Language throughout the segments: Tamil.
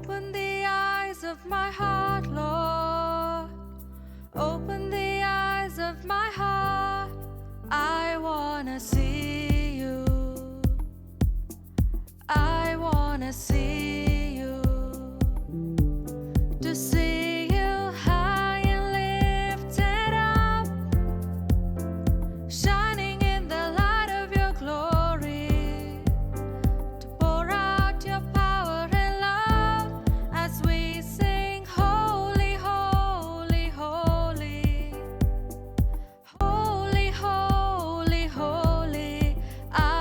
Open the eyes of my heart, Lord. Open the eyes of my heart. I wanna see you. I wanna see you. To see you high and lifted up, shining in the light of your glory. To pour out your power and love as we sing, holy, holy, holy. Holy, holy, holy.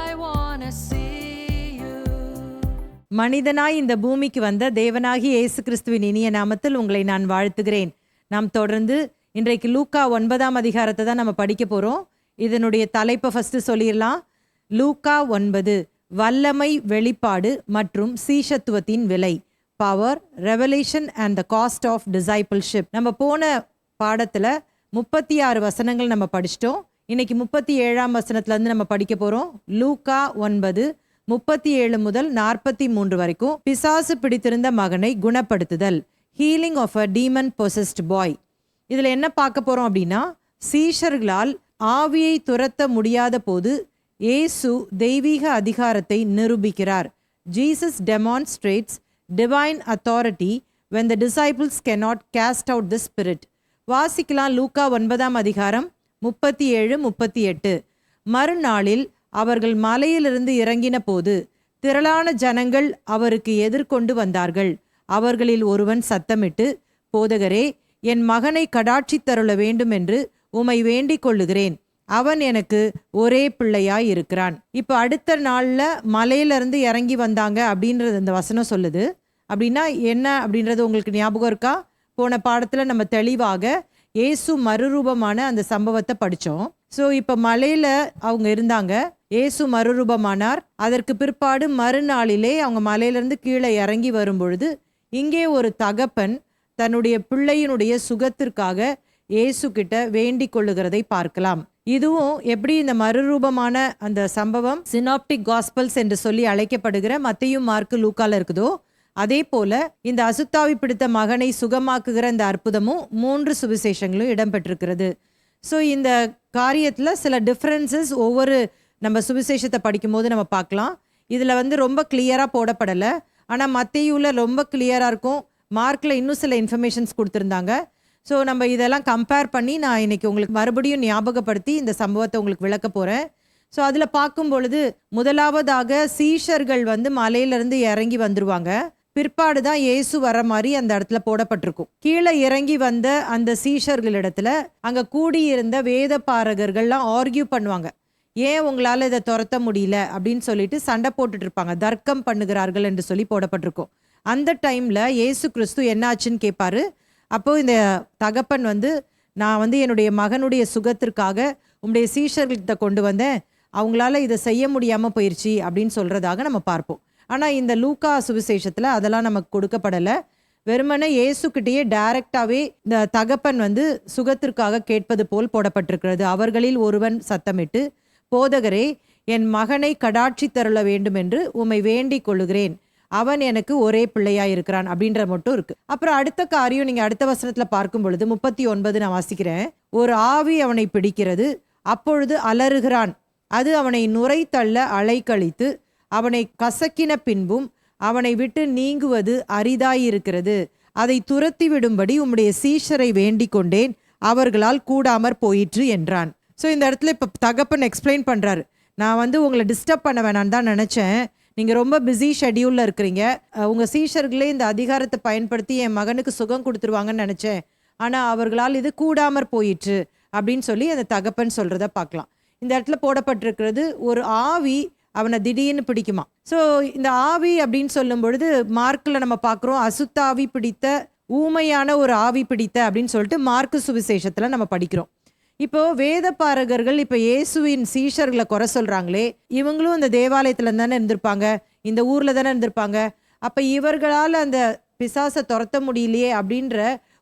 I wanna see you. மனிதனாய் இந்த பூமிக்கு வந்த தேவனாகிய இயேசு கிறிஸ்துவின் இனிய நாமத்தில் உங்களை நான் வாழ்த்துகிறேன். நாம் தொடர்ந்து இன்றைக்கு லூக்கா 9ஆம் அதிகாரத்தை தான் நம்ம படிக்க போகிறோம். இதனுடைய தலைப்பை ஃபஸ்ட்டு சொல்லிடலாம். லூக்கா 9, வல்லமை, வெளிப்பாடு மற்றும் சீஷத்துவத்தின் விலை. Power, revelation and the cost of discipleship. நம்ம போன பாடத்தில் 36 வசனங்கள் நம்ம படிச்சிட்டோம். இன்னைக்கு 37ஆம் வசனத்துலேருந்து நம்ம படிக்க போகிறோம். லூக்கா 9, 37 முதல் 43 வரைக்கும். பிசாசு பிடித்திருந்த மகனை குணப்படுத்துதல். Healing of a demon possessed boy. இதில் என்ன பார்க்க போகிறோம் அப்படின்னா, சீஷர்களால் ஆவியை துரத்த முடியாத போது இயேசு தெய்வீக அதிகாரத்தை நிரூபிக்கிறார். Jesus demonstrates divine authority when the disciples cannot cast out the spirit. வாசிக்கலாம். லூக்கா 9ஆம் அதிகாரம் 37, 38. மறுநாளில் அவர்கள் மலையிலிருந்து இறங்கின போது திரளான ஜனங்கள் அவருக்கு எதிர்கொண்டு வந்தார்கள். அவர்களில் ஒருவன் சத்தமிட்டு, போதகரே, என் மகனை கடாட்சித் தருள வேண்டும் என்று உமை வேண்டிக் கொள்ளுகிறேன். அவன் எனக்கு ஒரே பிள்ளையாய் இருக்கிறான். இப்போ அடுத்த நாளில் மலையிலிருந்து இறங்கி வந்தாங்க அப்படின்றது இந்த வசனம் சொல்லுது. அப்படின்னா என்ன அப்படின்றது உங்களுக்கு ஞாபகம் இருக்கா? போன பாடத்தில் நம்ம தெளிவாக இயேசு மறுரூபமான அந்த சம்பவத்தை படித்தோம். ஸோ இப்போ மலையில் அவங்க இருந்தாங்க, இயேசு மறுரூபமானார். அதற்கு பிற்பாடு மறுநாளிலே அவங்க மலையிலேருந்து கீழே இறங்கி வரும்பொழுது இங்கே ஒரு தகப்பன் தன்னுடைய பிள்ளையினுடைய சுகத்திற்காக இயேசு கிட்ட வேண்டிக் கொள்ளுகிறதை பார்க்கலாம். இதுவும் எப்படி இந்த மறுரூபமான அந்த சம்பவம் சினாப்டிக் காஸ்பல்ஸ் என்று சொல்லி அழைக்கப்படுகிற மத்தேயு, மார்க்கு, லூக்கால இருக்குதோ, அதே போல இந்த அசுத்தாவி பிடித்த மகனை சுகமாக்குகிற இந்த அற்புதமும் 3 சுவிசேஷங்களும் இடம்பெற்றிருக்கிறது. ஸோ இந்த காரியத்தில் சில டிஃப்ரென்சஸ் ஒவ்வொரு நம்ம சுவிசேஷத்தை படிக்கும்போது நம்ம பார்க்கலாம். இதில் ரொம்ப கிளியராக போடப்படலை. ஆனால் மத்தேயுவில் ரொம்ப கிளியராக இருக்கும். மார்க்கில் இன்னும் சில இன்ஃபர்மேஷன்ஸ் கொடுத்துருந்தாங்க. ஸோ நம்ம இதெல்லாம் கம்பேர் பண்ணி நான் இன்னைக்கு உங்களுக்கு மறுபடியும் ஞாபகப்படுத்தி இந்த சம்பவத்தை உங்களுக்கு விளக்க போகிறேன். ஸோ அதில் பார்க்கும் பொழுது முதலாவதாக சீஷர்கள் மலையிலேருந்து இறங்கி வந்துருவாங்க. பிற்பாடு தான் இயேசு வர மாதிரி அந்த இடத்துல போடப்பட்டிருக்கும். கீழே இறங்கி வந்த அந்த சீஷர்களிடத்துல அங்கே கூடியிருந்த வேத பாரகர்கள்லாம் ஆர்கியூ பண்ணுவாங்க. ஏன் உங்களால் இதை துரத்த முடியல அப்படின்னு சொல்லிட்டு சண்டை போட்டுட்டு இருப்பாங்க. தர்க்கம் பண்ணுகிறார்கள் என்று சொல்லி போடப்பட்டிருக்கும். அந்த டைமில் இயேசு கிறிஸ்து என்னாச்சுன்னு கேட்பாரு. அப்போ இந்த தகப்பன் நான் என்னுடைய மகனுடைய சுகத்திற்காக உங்களுடைய சீஷர்கள்கிட்ட கொண்டு வந்தேன், அவங்களால இதை செய்ய முடியாமல் போயிடுச்சு அப்படின்னு சொல்கிறதாக நம்ம பார்ப்போம். ஆனால் இந்த லூக்கா சுவிசேஷத்தில் அதெல்லாம் நமக்கு கொடுக்கப்படலை. வெறுமனே இயேசுக்கிட்டேயே டைரக்டாகவே இந்த தகப்பன் சுகத்திற்காக கேட்பது போல் போடப்பட்டிருக்கிறது. அவர்களில் ஒருவன் சத்தமிட்டு, போதகரே, என் மகனை கடாட்சி தருள வேண்டும் என்று உம்மை வேண்டிக் கொள்ளுகிறேன். அவன் எனக்கு ஒரே பிள்ளையாக இருக்கிறான் அப்படின்ற மட்டும் இருக்கு. அப்புறம் அடுத்த காரியம் நீங்கள் அடுத்த வசனத்தில் பார்க்கும் பொழுது 39 நான் வாசிக்கிறேன். ஒரு ஆவி அவனை பிடிக்கிறது, அப்பொழுது அலறுகிறான். அது அவனை நுரை தள்ள அலைக்கழித்து அவனை கசக்கின பின்பும் அவனை விட்டு நீங்குவது அரிதாயிருக்கிறது. அதை துரத்தி விடும்படி உம்முடைய சீஷரை வேண்டிக் கொண்டேன், அவர்களால் கூடாமற் போயிற்று என்றான். ஸோ இந்த இடத்துல இப்போ தகப்பன் எக்ஸ்பிளைன் பண்ணுறாரு. நான் உங்களை டிஸ்டர்ப் பண்ண வேணான்னு தான் நினச்சேன். நீங்கள் ரொம்ப பிஸி ஷெட்யூலில் இருக்கிறீங்க. உங்கள் சீஷர்களே இந்த அதிகாரத்தை பயன்படுத்தி என் மகனுக்கு சுகம் கொடுத்துருவாங்கன்னு நினச்சேன். ஆனால் அவர்களால் இது கூடாமற் போயிற்று அப்படின்னு சொல்லி அந்த தகப்பன் சொல்கிறத பார்க்கலாம். இந்த இடத்துல போடப்பட்டிருக்கிறது ஒரு ஆவி அவனை திடீர்னு பிடிக்குமா. ஸோ இந்த ஆவி அப்படின்னு சொல்லும் பொழுது மார்க்கில் நம்ம பார்க்குறோம், அசுத்தாவி பிடித்த, ஊமையான ஒரு ஆவி பிடித்த அப்படின்னு சொல்லிட்டு மார்க்கு சுவிசேஷத்தில் நம்ம படிக்கிறோம். இப்போ வேத பாரகர்கள் இப்போ இயேசுவின் சீஷர்களை குறை சொல்கிறாங்களே, இவங்களும் இந்த தேவாலயத்தில் தானே இருந்திருப்பாங்க, இந்த ஊரில் தானே இருந்திருப்பாங்க. அப்போ இவர்களால் அந்த பிசாசை துரத்த முடியலையே அப்படின்ற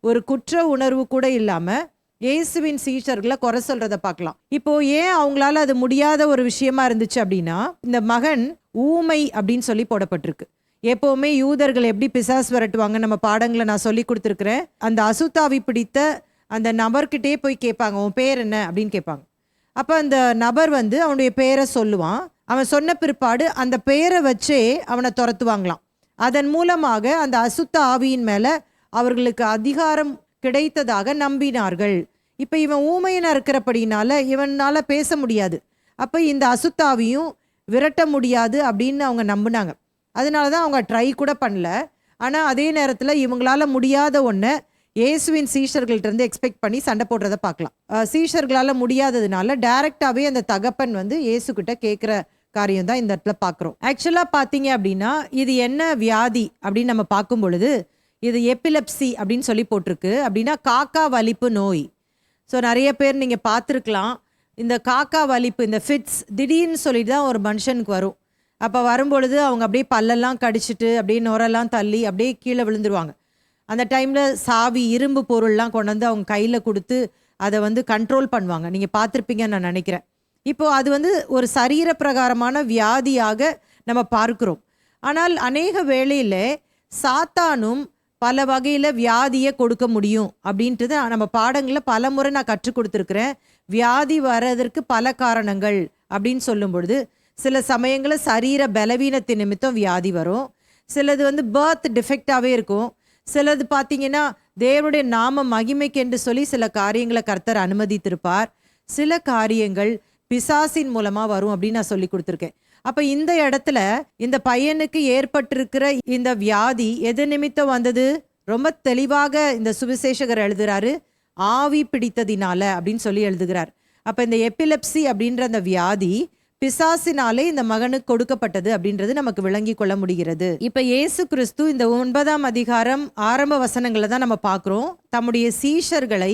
ஒரு குற்ற உணர்வு கூட இல்லாமல் இயேசுவின் சீஷர்களை குறை சொல்றத பார்க்கலாம். இப்போ ஏன் அவங்களால அது முடியாத ஒரு விஷயமா இருந்துச்சு அப்படின்னா, இந்த மகன் ஊமை அப்படின்னு சொல்லி போடப்பட்டிருக்கு. எப்போவுமே யூதர்கள் எப்படி பிசாசு விரட்டுவாங்க நம்ம பாடங்களை நான் சொல்லி கொடுத்துருக்குறேன். அந்த அசுத்தாவி பிடித்த அந்த நபர்கிட்டே போய் கேட்பாங்க, உன் பேர் என்ன அப்படின்னு கேட்பாங்க. அப்போ அந்த நபர் வந்து அவனுடைய பெயரை சொல்லுவான். அவன் சொன்ன பிற்பாடு அந்த பெயரை வச்சே அவனை துரத்துவாங்களாம். அதன் மூலமாக அந்த அசுத்த ஆவியின் மேலே அவர்களுக்கு அதிகாரம் கிடைத்ததாக நம்பினார்கள். இப்போ இவன் ஊமையனாக இருக்கிறபடினால இவனால் பேச முடியாது. அப்போ இந்த அசுத்தாவியும் விரட்ட முடியாது அப்படின்னு அவங்க நம்பினாங்க. அதனால தான் அவங்க ட்ரை கூட பண்ணல. ஆனால் அதே நேரத்தில் இவங்களால முடியாத ஒன்றை இயேசுவின் சீஷர்கள்ட்டேருந்து எக்ஸ்பெக்ட் பண்ணி சண்டை போடுறத பார்க்கலாம். சீஷர்களால் முடியாததுனால டைரெக்டாகவே அந்த தகப்பன் வந்து இயேசுக்கிட்ட கேட்குற காரியம் தான் இந்த இடத்துல பார்க்குறோம். ஆக்சுவலாக பார்த்தீங்க அப்படின்னா இது என்ன வியாதி அப்படின்னு நம்ம பார்க்கும் பொழுது இது எபிலெப்சி அப்படின்னு சொல்லி போட்டிருக்கு. அப்படின்னா காக்கா வலிப்பு நோய். ஸோ நிறைய பேர் நீங்கள் பார்த்துருக்கலாம், இந்த காக்கா வலிப்பு, இந்த ஃபிட்ஸ் திடீர்னு சொல்லிட்டு தான் ஒரு மனுஷனுக்கு வரும். அப்போ வரும்பொழுது அவங்க அப்படியே பல்லெல்லாம் கடிச்சிட்டு அப்படியே நுரெல்லாம் தள்ளி அப்படியே கீழே விழுந்துருவாங்க. அந்த டைமில் சாவி இரும்பு பொருள்லாம் கொண்டு வந்து அவங்க கையில் கொடுத்து அதை வந்து கண்ட்ரோல் பண்ணுவாங்க. நீங்கள் பார்த்துருப்பீங்கன்னு நான் நினைக்கிறேன். இப்போது அது வந்து ஒரு சரீர பிரகாரமான வியாதியாக நம்ம பார்க்கிறோம். ஆனால் அநேக வேளையில் சாத்தானும் பல வகையில் வியாதியை கொடுக்க முடியும் அப்படின்றது நம்ம பாடங்களில் பல முறை நான் கற்றுக் கொடுத்துருக்குறேன். வியாதி வர்றதற்கு பல காரணங்கள் அப்படின்னு சொல்லும் பொழுது சில சமயங்களில் சரீர பலவீனத்தின் நிமித்தம் வியாதி வரும். சிலது வந்து பர்த் டிஃபெக்டாகவே இருக்கும். சிலது பார்த்தீங்கன்னா தேவனுடைய நாம மகிமைக்கென்று சொல்லி சில காரியங்களை கர்த்தர் அனுமதித்திருப்பார். சில காரியங்கள் பிசாசின் மூலமாக வரும் அப்படின்னு நான் சொல்லி கொடுத்துருக்கேன். அப்போ இந்த இடத்துல இந்த பையனுக்கு ஏற்பட்டிருக்கிற இந்த வியாதி எது நிமித்தம் வந்தது? ரொம்ப தெளிவாக இந்த சுவிசேஷகர் எழுதுகிறாரு, ஆவி பிடித்ததினால அப்படின்னு சொல்லி எழுதுகிறார். அப்போ இந்த எபிலெப்சி அப்படின்ற அந்த வியாதி பிசாசினாலே இந்த மகனுக்கு கொடுக்கப்பட்டது அப்படின்றது நமக்கு விளங்கி கொள்ள முடிகிறது. இப்ப இயேசு கிறிஸ்து இந்த 9ஆம் அதிகாரம் ஆரம்ப வசனங்களை தான் நம்ம பார்க்கிறோம். தம்முடைய சீஷர்களை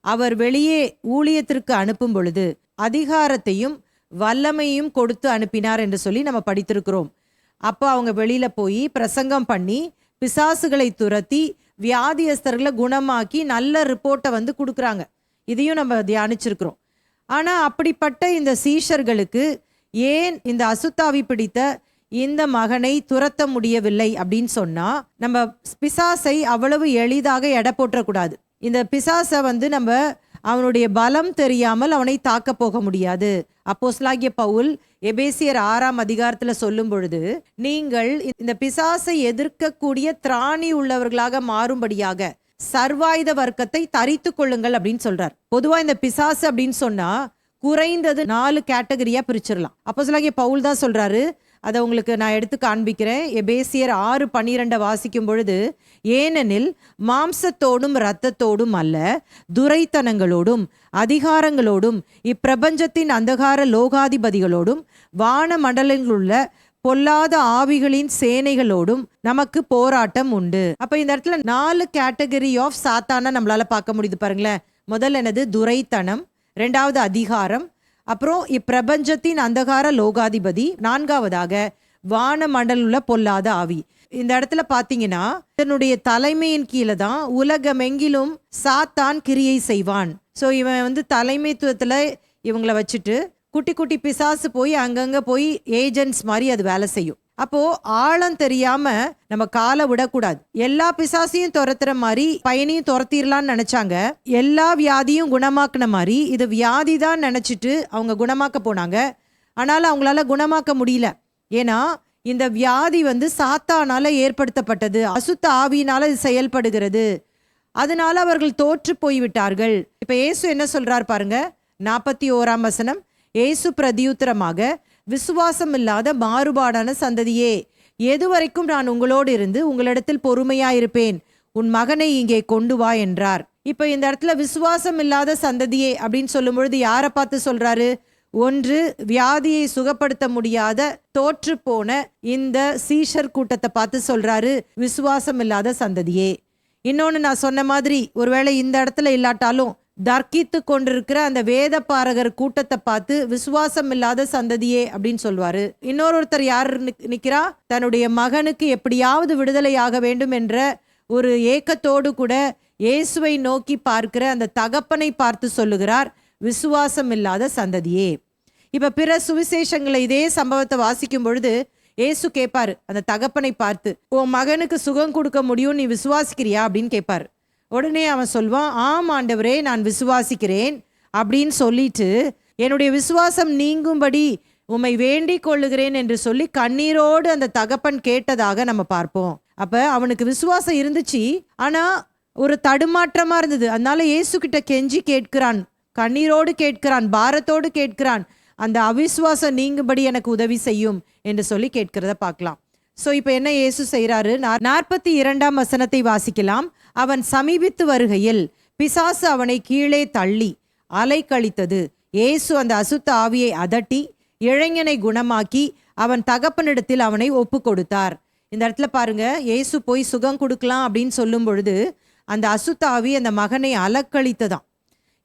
அவர் வெளியே ஊழியத்திற்கு அனுப்பும் பொழுது அதிகாரத்தையும் வல்லமையும் கொடுத்து அனுப்பினார் என்று சொல்லி நம்ம படித்திருக்கிறோம். அப்போ அவங்க வெளியில போய் பிரசங்கம் பண்ணி பிசாசுகளை துரத்தி வியாதியஸ்தர்களை குணமாக்கி நல்ல ரிப்போர்ட்டை வந்து கொடுக்குறாங்க. இதையும் நம்ம தியானிச்சிருக்கிறோம். ஆனால் அப்படிப்பட்ட இந்த சீஷர்களுக்கு ஏன் இந்த அசுத்தாவி பிடித்த இந்த மகனை துரத்த முடியவில்லை அப்படின்னு சொன்னால், நம்ம பிசாசை அவ்வளவு எளிதாக எடை போற்றக்கூடாது. இந்த பிசாசை வந்து நம்ம அவனுடைய பலம் தெரியாமல் அவனை தாக்க போக முடியாது. அப்போஸ்தலனாகிய பவுல் எபேசியர் 6ஆம் அதிகாரத்தில் சொல்லும் பொழுது, நீங்கள் இந்த பிசாசை எதிர்க்கக்கூடிய திராணி உள்ளவர்களாக மாறும்படியாக சர்வாயுத வர்க்கத்தை தரித்து கொள்ளுங்கள் அப்படின்னு சொல்றார். பொதுவா இந்த பிசாசு அப்படின்னு சொன்னா குறைந்தது 4 கேட்டகரியா பிரிச்சிடலாம். அப்போஸ்தலனாகிய பவுல் தான் சொல்றாரு. அதை உங்களுக்கு நான் எடுத்து காண்பிக்கிறேன். எபேசியர் 6:12 வாசிக்கும் பொழுது, ஏனெனில் மாம்சத்தோடும் இரத்தத்தோடும் அல்ல, துரைத்தனங்களோடும் அதிகாரங்களோடும் இப்பிரபஞ்சத்தின் அந்தகார லோகாதிபதிகளோடும் வான மண்டலங்களுள்ள பொல்லாத ஆவிகளின் சேனைகளோடும் நமக்கு போராட்டம் உண்டு. அப்ப இந்த இடத்துல 4 கேட்டகரி ஆஃப் சாத்தான நம்மளால பார்க்க முடியுது பாருங்களேன். முதல்ல என்னது? துரைத்தனம். 2வது அதிகாரம். அப்புறம் இப்பிரபஞ்சத்தின் அந்தகார லோகாதிபதி. 4வதாக வான மண்டலுள்ள பொல்லாத ஆவி. இந்த இடத்துல பார்த்தீங்கன்னா இதனுடைய தலைமையின் கீழே தான் உலகமெங்கிலும் சாத்தான் கிரியை செய்வான். ஸோ இவன் வந்து தலைமைத்துவத்தில் இவங்களை வச்சுட்டு குட்டி குட்டி பிசாசு போய் அங்கங்கே போய் ஏஜென்ட்ஸ் மாதிரி அது வேலை செய்யும். அப்போ ஆழம் தெரியாம நம்ம காலை விடக்கூடாது. எல்லா பிசாசையும் துரத்துற மாதிரி பையனையும் துரத்திடலான்னு நினைச்சாங்க. எல்லா வியாதியும் குணமாக்குன மாதிரி இது வியாதி தான் நினைச்சிட்டு அவங்க குணமாக்க போனாங்க. ஆனாலும் அவங்களால குணமாக்க முடியல. ஏன்னா இந்த வியாதி வந்து சாத்தானால ஏற்படுத்தப்பட்டது, அசுத்த ஆவியினால இது செயல்படுகிறது. அதனால அவர்கள் தோற்று போய்விட்டார்கள். இப்ப இயேசு என்ன சொல்றார் பாருங்க, 41ஆம் வசனம். இயேசு பிரதியுத்தரமாக, விசுவாசம் இல்லாத மாறுபாடான சந்ததியே, எதுவரைக்கும் நான் உங்களோடு இருந்து உங்களிடத்தில் பொறுமையாயிருப்பேன், உன் மகனை இங்கே கொண்டு வா என்றார். இப்ப இந்த இடத்துல விசுவாசம் இல்லாத சந்ததியே அப்படின்னு சொல்லும் பொழுது யாரை பார்த்து சொல்றாரு? ஒன்று, வியாதியை சுகப்படுத்த முடியாத தோற்று போன இந்த சீஷர் கூட்டத்தை பார்த்து சொல்றாரு, விசுவாசம் இல்லாத சந்ததியே. இன்னொன்னு, நான் சொன்ன மாதிரி ஒருவேளை இந்த இடத்துல இல்லாட்டாலும் தர்க்கித்து கொண்டிருக்கிற அந்த வேத பாரகர் கூட்டத்தை பார்த்து விசுவாசம் இல்லாத சந்ததியே அப்படின்னு சொல்வாரு. இன்னொருத்தர் யார் நிக்கிறா? தன்னுடைய மகனுக்கு எப்படியாவது விடுதலையாக வேண்டும் என்ற ஒரு ஏக்கத்தோடு கூட இயேசுவை நோக்கி பார்க்கிற அந்த தகப்பனை பார்த்து சொல்லுகிறார், விசுவாசம் இல்லாத சந்ததியே. இப்ப பிற சுவிசேஷங்களை இதே சம்பவத்தை வாசிக்கும் பொழுது இயேசு கேட்பாரு அந்த தகப்பனை பார்த்து, உன் மகனுக்கு சுகம் கொடுக்க முடியும், நீ விசுவாசிக்கிறியா அப்படின்னு கேட்பாரு. உடனே அவன் சொல்வான், ஆம் ஆண்டவரே நான் விசுவாசிக்கிறேன் அப்படின்னு சொல்லிட்டு, என்னுடைய விசுவாசம் நீங்கும்படி உம்மை வேண்டிக் கொள்ளுகிறேன் என்று சொல்லி கண்ணீரோடு அந்த தகப்பன் கேட்டதாக நம்ம பார்ப்போம். அப்ப அவனுக்கு விசுவாசம் இருந்துச்சு, ஆனா ஒரு தடுமாற்றமா இருந்தது. அதனால இயேசு கிட்ட கெஞ்சி கேட்கிறான், கண்ணீரோடு கேட்கிறான், பாரத்தோடு கேட்கிறான், அந்த அவிசுவாசம் நீங்கும்படி எனக்கு உதவி செய்யும் என்று சொல்லி கேட்கிறத பார்க்கலாம். சோ இப்ப என்ன இயேசு செய்யறாரு? 42ஆம் வசனத்தை வாசிக்கலாம். அவன் சமீபித்து வருகையில் பிசாசு அவனை கீழே தள்ளி அலைக்கழித்தது. இயேசு அந்த அசுத்த ஆவியை அதட்டி இளைஞனை குணமாக்கி அவன் தகப்பனிடத்தில் அவனை ஒப்பு கொடுத்தார். இந்த இடத்துல பாருங்க, இயேசு போய் சுகம் கொடுக்கலாம் அப்படின்னு சொல்லும் பொழுது அந்த அசுத்த ஆவி அந்த மகனை அலக்களித்ததாம்.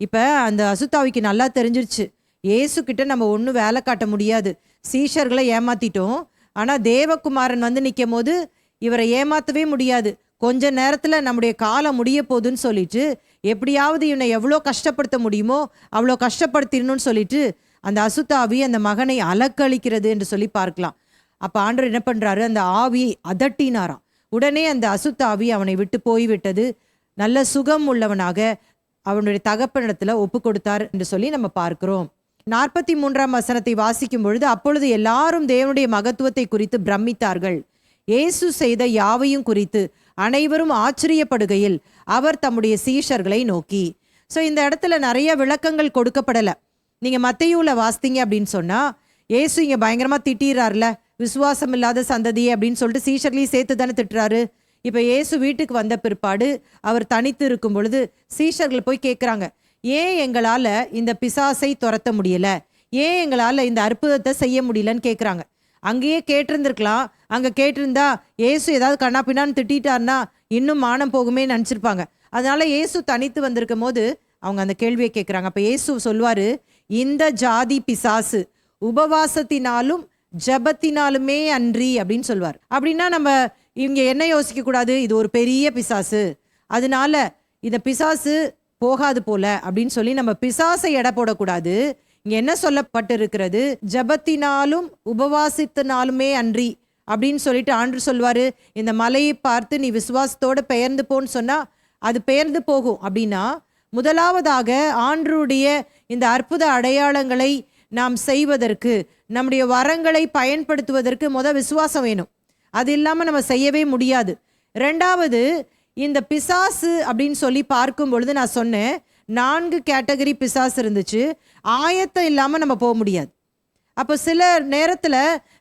இப்ப அந்த அசுத்தாவிக்கு நல்லா தெரிஞ்சிருச்சு, இயேசு கிட்ட நம்ம ஒன்றும் வேலை காட்ட முடியாது, சீஷர்களை ஏமாத்திட்டோம், ஆனா தேவகுமாரன் வந்து நிற்கும் போது இவரை ஏமாத்தவே முடியாது, கொஞ்ச நேரத்துல நம்முடைய காலம் முடிய போகுதுன்னு சொல்லிட்டு எப்படியாவது இவனை எவ்வளோ கஷ்டப்படுத்த முடியுமோ அவ்வளோ கஷ்டப்படுத்திடணும்னு சொல்லிட்டு அந்த அசுத்தாவி அந்த மகனை அலக்களிக்கிறது என்று சொல்லி பார்க்கலாம். அப்ப ஆண்டவர் என்ன பண்றாரு? அந்த ஆவியை அதட்டினாராம். உடனே அந்த அசுத்தாவி அவனை விட்டு போய்விட்டது. நல்ல சுகம் உள்ளவனாக அவனுடைய தகப்பனிடத்துல ஒப்பு கொடுத்தார் என்று சொல்லி நம்ம பார்க்கிறோம். 43ஆம் வசனத்தை வாசிக்கும் பொழுது, அப்பொழுது எல்லாரும் தேவனுடைய மகத்துவத்தை குறித்து பிரமித்தார்கள். இயேசு செய்த யாவையும் குறித்து அனைவரும் ஆச்சரியப்படுகையில் அவர் தம்முடைய சீஷர்களை நோக்கி. ஸோ இந்த இடத்துல நிறைய விளக்கங்கள் கொடுக்கப்படலை. நீங்க மத்தேயுல வாசித்தீங்க அப்படின்னு சொன்னா, இயேசு இங்க பயங்கரமா திட்டிறாருல, விசுவாசம் இல்லாத சந்ததியே அப்படின்னு சொல்லிட்டு சீஷர்களையும் சேர்த்து தானே திட்டுறாரு. இப்ப இயேசு வீட்டுக்கு வந்த பிற்பாடு அவர் தனித்து இருக்கும் பொழுது சீஷர்கள் போய் கேட்குறாங்க, ஏன் எங்களால இந்த பிசாசை துரத்த முடியல, ஏன் எங்களால இந்த அற்புதத்தை செய்ய முடியலன்னு கேட்குறாங்க. அங்கேயே கேட்டிருந்திருக்கலாம். அங்க கேட்டிருந்தா இயேசு ஏதாவது கண்ணாப்பின்னான்னு திட்டாருன்னா இன்னும் மானம் போகுமே நினைச்சிருப்பாங்க. அதனால இயேசு தனித்து வந்திருக்கும் போது அவங்க அந்த கேள்வியை கேட்குறாங்க. அப்ப இயேசு சொல்வாரு, இந்த ஜாதி பிசாசு உபவாசத்தினாலும் ஜபத்தினாலுமே அன்றி அப்படின்னு சொல்வார். அப்படின்னா நம்ம இவங்க என்ன யோசிக்க கூடாது, இது ஒரு பெரிய பிசாசு, அதனால இந்த பிசாசு போகாது போல அப்படின்னு சொல்லி நம்ம பிசாசை எடை போடக்கூடாது. இங்க என்ன சொல்லப்பட்டிருக்கிறது? ஜபத்தினாலும் உபவாசத்தினாலுமே அன்றி அப்படின்னு சொல்லிட்டு ஆண்டு சொல்வாரு, இந்த மலையை பார்த்து நீ விசுவாசத்தோட பெயர்ந்து போன்னு சொன்னா அது பெயர்ந்து போகும். அப்படின்னா முதலாவதாக ஆண்டருடைய இந்த அற்புத அடையாளங்களை நாம் செய்வதற்கு, நம்முடைய வரங்களை பயன்படுத்துவதற்கு விசுவாசம் வேணும். அது இல்லாம நம்ம செய்யவே முடியாது. ரெண்டாவது, இந்த பிசாசு அப்படின்னு சொல்லி பார்க்கும் பொழுது நான் சொன்னேன் 4 கேட்டகரி பிசாசு இருந்துச்சு. ஆயத்தம் இல்லாம நம்ம போக முடியாது. அப்போ சில நேரத்துல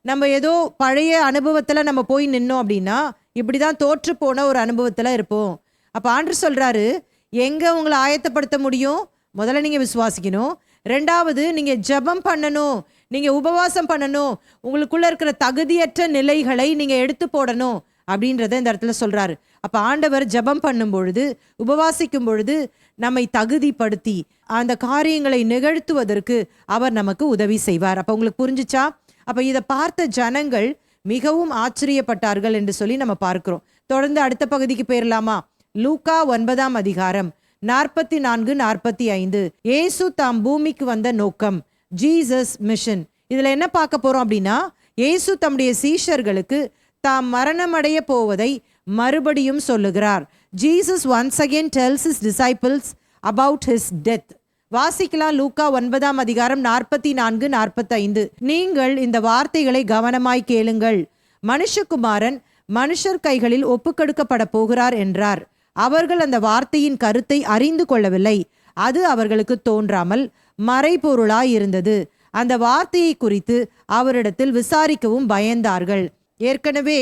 நம்ம ஏதோ பழைய அனுபவத்துல நம்ம போய் நின்னோம் அப்படின்னா இப்படிதான் தோற்று போன ஒரு அனுபவத்துல இருப்போம். அப்ப ஆண்டவர் சொல்றாரு, எங்க உங்களை ஆயத்தப்படுத்த முடியும்? முதல்ல நீங்க விசுவாசிக்கணும். ரெண்டாவது, நீங்க ஜெபம் பண்ணணும், நீங்க உபவாசம் பண்ணணும், உங்களுக்குள்ள இருக்கிற தகுதியற்ற நிலைகளை நீங்க எடுத்து போடணும் அப்படின்றத இந்த இடத்துல சொல்றாரு. அப்ப ஆண்டவர் ஜெபம் பண்ணும் பொழுது, உபவாசிக்கும் பொழுது நம்மை தகுதிப்படுத்தி அந்த காரியங்களை நிகழ்த்துவதற்கு அவர் நமக்கு உதவி செய்வார். அப்ப உங்களுக்கு புரிஞ்சுச்சா? அப்ப இதை பார்த்த ஜனங்கள் மிகவும் ஆச்சரியப்பட்டார்கள் என்று சொல்லி நம்ம பார்க்கிறோம். தொடர்ந்து அடுத்த பகுதிக்கு போயிடலாமா? லூக்கா 9ஆம் அதிகாரம் 44-45. இயேசு தாம் பூமிக்கு வந்த நோக்கம், ஜீசஸ் மிஷன். இதுல என்ன பார்க்க போறோம் அப்படின்னா, இயேசு தம்முடைய சீஷர்களுக்கு தாம் மரணமடைய போவதை மறுபடியும் சொல்லுகிறார். Jesus once again tells his disciples about his death. வாசிக்கலாம் லூக்கா 9ஆம் அதிகாரம் 44-45. நீங்கள் இந்த வார்த்தைகளை கவனமாய் கேளுங்கள். மனுஷகுமாரன் மனுஷர் கைகளில் ஒப்புக்கொடுக்கப்பட போகிறார் என்றார். அவர்கள் அந்த வார்த்தையின் கருத்தை அறிந்து கொள்ளவில்லை. அது அவர்களுக்கு தோன்றாமல் மறைபொருளாய் இருந்தது. அந்த வார்த்தையை குறித்து அவரிடத்தில் விசாரிக்கவும் பயந்தார்கள். ஏற்கனவே